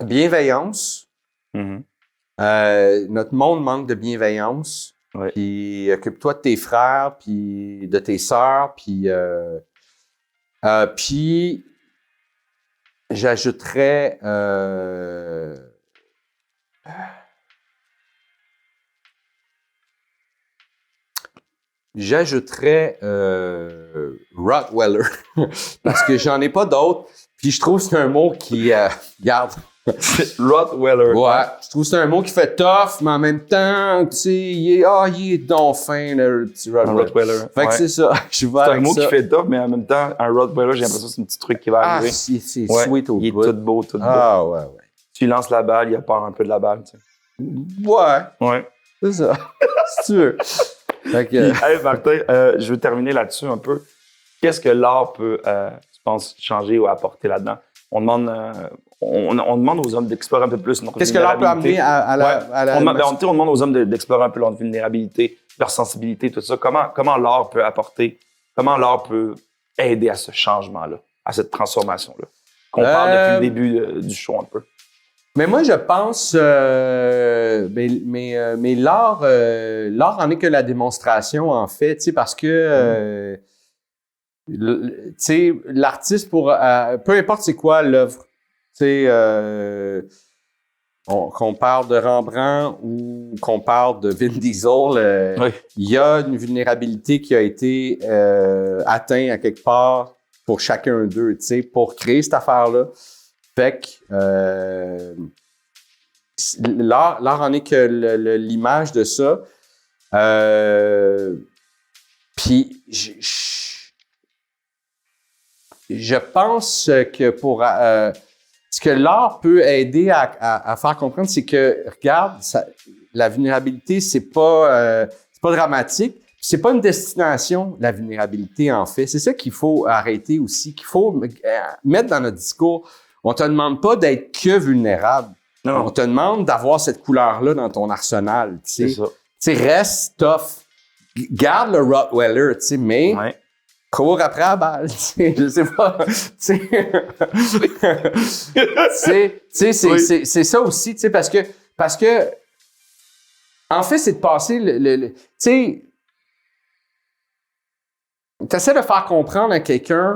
Bienveillance. Notre monde manque de bienveillance. Puis occupe-toi de tes frères, puis de tes sœurs, puis j'ajouterais Rottweiler parce que j'en ai pas d'autres. Puis je trouve que c'est un mot qui garde.
Rottweiler.
Ouais, je trouve que c'est un mot qui fait tough, mais en même temps, tu sais, il est donc fin, le petit Rottweiler. Fait que c'est ça.
C'est un mot qui fait tough, mais en même temps, un Rottweiler, j'ai l'impression que c'est un petit truc qui va arriver.
C'est sweet au bout.
Il est tout beau, tout beau.
Ah ouais.
Tu lances la balle, il a peur un peu de la balle, tu sais. Ouais.
C'est ça. Si tu veux. Fait que...
Hey, Martin, je veux terminer là-dessus un peu. Qu'est-ce que l'art peut, tu penses, changer ou apporter là-dedans? On demande aux hommes d'explorer un peu plus notre
Qu'est-ce que l'art peut amener à la...
On demande aux hommes d'explorer un peu leur vulnérabilité, leur sensibilité, tout ça. Comment l'art peut apporter, comment l'art peut aider à ce changement-là, à cette transformation-là, qu'on parle depuis le début du show un peu?
Mais moi, je pense... mais l'art en est que la démonstration, en fait, tu sais, parce que... tu sais, l'artiste, peu importe c'est quoi l'œuvre, tu sais, qu'on parle de Rembrandt ou qu'on parle de Vin Diesel, il y a une vulnérabilité qui a été atteinte à quelque part pour chacun d'eux, tu sais, pour créer cette affaire-là. Fait que l'art en est que l'image de ça. Puis je pense que ce que l'art peut aider à faire comprendre, c'est que, regarde, la vulnérabilité, c'est pas dramatique. C'est pas une destination, la vulnérabilité, en fait. C'est ça qu'il faut arrêter aussi, qu'il faut mettre dans notre discours. On te demande pas d'être que vulnérable.
Non.
On te demande d'avoir cette couleur-là dans ton arsenal, tu sais.
C'est ça.
Tu sais, reste tough. Garde le Rottweiler, tu sais, mais cours après la balle, tu sais, je sais pas, tu sais, c'est ça aussi, tu sais, parce que, en fait, c'est de passer tu sais, t'essaies de faire comprendre à quelqu'un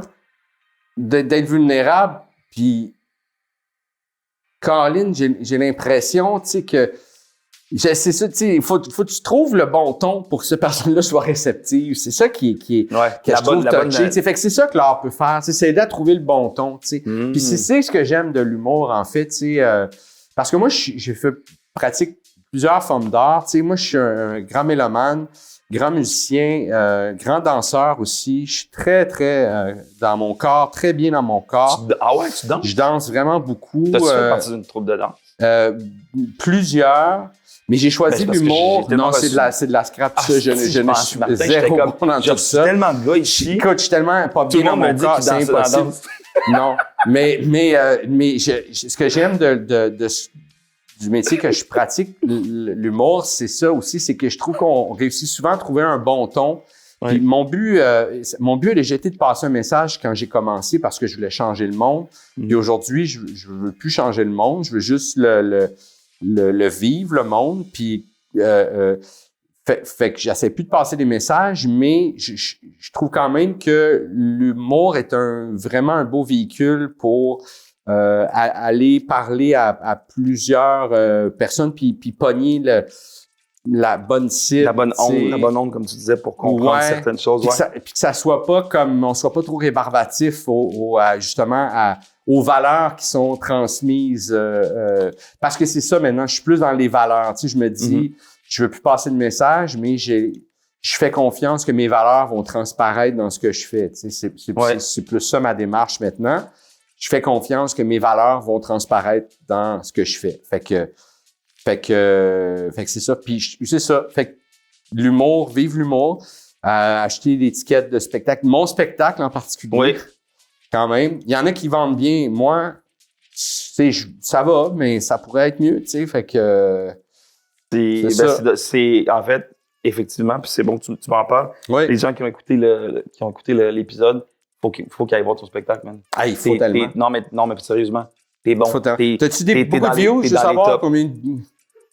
d'être vulnérable, puis, Colin, j'ai l'impression, tu sais, que c'est ça, tu sais, il faut que tu trouves le bon ton pour que cette personne-là soit réceptive. C'est ça qui je trouve touché. Fait que c'est ça que l'art peut faire, c'est aider à trouver le bon ton, tu sais. Puis c'est ce que j'aime de l'humour, en fait, tu sais, parce que moi, j'ai pratique plusieurs formes d'art, tu sais. Moi, je suis un grand mélomane, grand musicien, grand danseur aussi. Je suis très, très dans mon corps, très bien dans mon corps.
Ah ouais, tu danses?
Je danse vraiment beaucoup.
T'as-tu fait partie d'une troupe de danse?
Plusieurs. Mais j'ai choisi l'humour. Non, c'est de la scrap. Ça, je ne suis zéro bon dans tout ça.
Tellement de gars ici.
Écoute, je suis tellement pas bien dans mon corps, c'est impossible. Non. Mais ce que j'aime du métier que je pratique, l'humour, c'est ça aussi, c'est que je trouve qu'on réussit souvent à trouver un bon ton. Puis mon but a déjà été de passer un message quand j'ai commencé parce que je voulais changer le monde. Puis aujourd'hui, je veux plus changer le monde, je veux juste le vivre, le monde. Puis fait que j'essaie plus de passer des messages, mais je trouve quand même que l'humour est vraiment un beau véhicule pour aller parler à plusieurs personnes puis pogner la bonne cible.
La bonne onde, comme tu disais, pour comprendre certaines choses.
Puis que ça soit pas on soit pas trop rébarbatif justement aux valeurs qui sont transmises. Parce que c'est ça maintenant, je suis plus dans les valeurs. Tu sais, je me dis, je veux plus passer de message, mais je fais confiance que mes valeurs vont transparaître dans ce que je fais. Tu sais, c'est plus ça ma démarche maintenant. Je fais confiance que mes valeurs vont transparaître dans ce que je fais. Fait que c'est ça. Puis c'est ça. Fait que l'humour, vive l'humour, acheter des tickets de spectacle. Mon spectacle en particulier, quand même. Il y en a qui vendent bien. Moi, ça va, mais ça pourrait être mieux, tu sais. Fait que
c'est en fait, effectivement, puis c'est bon que tu m'en parles. Les gens qui ont écouté l'épisode, faut qu'ils aillent voir ton spectacle, man.
Ah, il faut tellement.
Non, mais sérieusement, t'es bon.
T'as-tu beaucoup de views? Je veux savoir combien...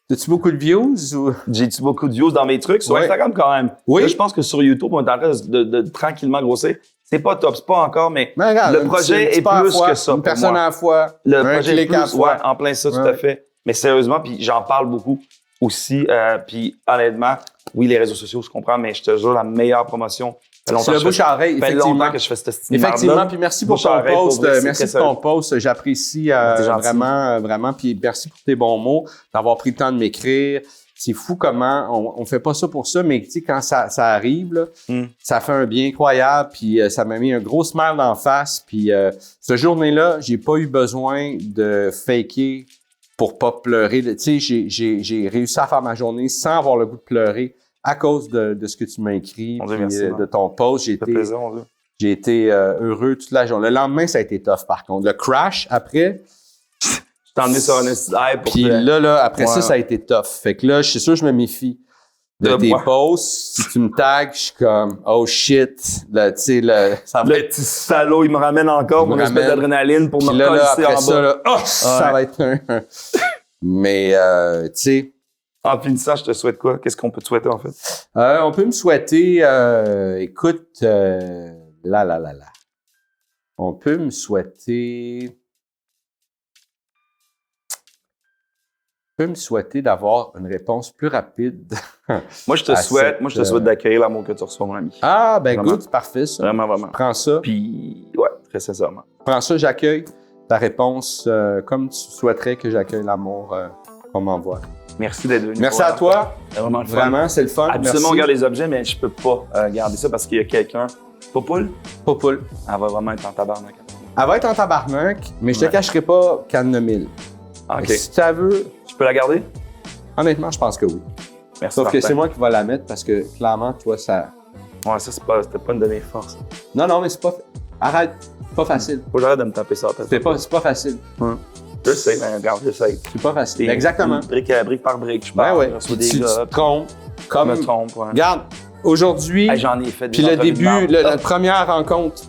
T'as-tu beaucoup de views? Ou...
J'ai-tu beaucoup de views dans mes trucs? Sur Instagram, quand même.
Oui.
Là, je pense que sur YouTube, on est en train de tranquillement grossir. C'est pas top, c'est pas encore, mais
regarde,
le projet est plus que ça.
Une personne à la fois.
Le projet est plus, en plein ça, tout à fait. Mais sérieusement, puis j'en parle beaucoup aussi. Puis honnêtement, oui, les réseaux sociaux, je comprends, mais je te jure, la meilleure promotion.
C'est le bouche-à-oreille, effectivement.
Ça fait longtemps que je fais cette estime.
Effectivement, puis merci pour ton post. Merci pour ton post. J'apprécie vraiment. Puis merci pour tes bons mots, d'avoir pris le temps de m'écrire. C'est fou comment on fait pas ça pour ça, mais tu sais, quand ça arrive, là, ça fait un bien incroyable. Puis ça m'a mis un gros smile d'en face. Puis cette journée-là, j'ai pas eu besoin de faker pour pas pleurer. Tu sais, j'ai réussi à faire ma journée sans avoir le goût de pleurer. À cause de ce que tu m'as écrit, puis de ton post, j'ai été heureux toute la journée. Le lendemain, ça a été tough, par contre. Le crash, après...
Je t'ai emmené sur un live pour...
Puis là, après ça a été tough. Fait que là, je suis sûr que je me méfie de tes posts. Si tu me tags, je suis comme « Oh shit! » Là, tu sais,
le petit salaud, il me ramène encore mon espèce d'adrénaline pour me coller en bas.
Ça, là, ça va être un... Mais, tu sais...
En finissant, je te souhaite quoi? Qu'est-ce qu'on peut te souhaiter, en fait?
On peut me souhaiter, écoute, On peut me souhaiter... d'avoir une réponse plus rapide.
Moi, je te souhaite d'accueillir l'amour que tu reçois, mon ami.
Ah, ben vraiment. Good, c'est parfait, ça.
Vraiment, vraiment.
Prends ça.
Puis, ouais, très sincèrement.
Prends ça, j'accueille ta réponse comme tu souhaiterais que j'accueille l'amour qu'on m'envoie.
Merci d'être venu.
Merci à toi.
Vraiment,
c'est le fun.
Absolument, on garde les objets, mais je peux pas garder ça parce qu'il y a quelqu'un. Popoule?
Popoule.
Elle va vraiment être en tabarnak.
Elle va être en tabarnak, mais je te cacherai pas qu'elle en a 1000.
OK.
Si tu veux...
Je peux la garder?
Honnêtement, je pense que oui.
Merci.
Sauf que c'est moi qui va la mettre parce que clairement, toi, ça...
Ouais, ça, c'était pas une de mes forces.
Non, mais c'est pas... Arrête. C'est pas facile.
Faut que j'arrête de me taper ça.
C'est pas facile.
Je sais, mais regarde, je sais.
C'est pas facile. Exactement.
Brique par brique, je
parle.
Ouais.
Tu te trompes. Comme...
Je me trompe, ouais.
Regarde, aujourd'hui...
Hey, j'en ai fait des...
Puis le début, la première rencontre,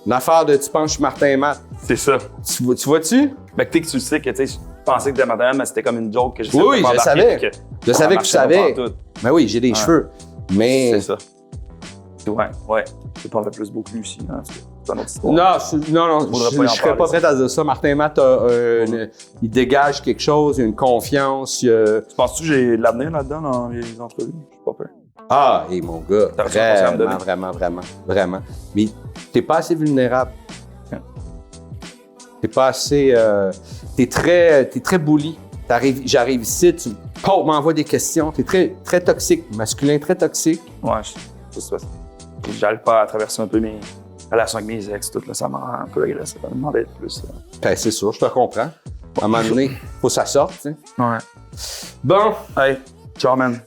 l'affaire de « Tu penses que je suis Martin et Matt ».
C'est ça.
Tu vois-tu?
Ben, tu le sais que, tu sais, je pensais que tu Martin, mais c'était comme une joke que j'essayais
de faire. Oui, je savais. Je savais que tu savais. Mais oui, j'ai des cheveux. Mais...
C'est ça. Ouais. C'est pas un peu plus beau que lui aussi, hein. C'est une autre histoire.
Non, je serais pas prêt à dire ça. Martin Matt, il dégage quelque chose, il a une confiance.
Tu penses-tu que j'ai de l'avenir là-dedans dans les entrevues? Je suis pas peur.
Ah, mon gars, vraiment. Mais t'es pas assez vulnérable. T'es pas assez... t'es très bully. J'arrive ici, tu m'envoies des questions. T'es très toxique, masculin, très toxique.
Ouais, j'arrive pas à traverser un peu mes relations avec mes ex, tout là, ça m'a un peu agressif. Ça me demandait plus.
Ben, c'est sûr, je te comprends. À un moment donné, faut que ça sorte, tu sais.
Ouais.
Bon.
Hey, ciao, man.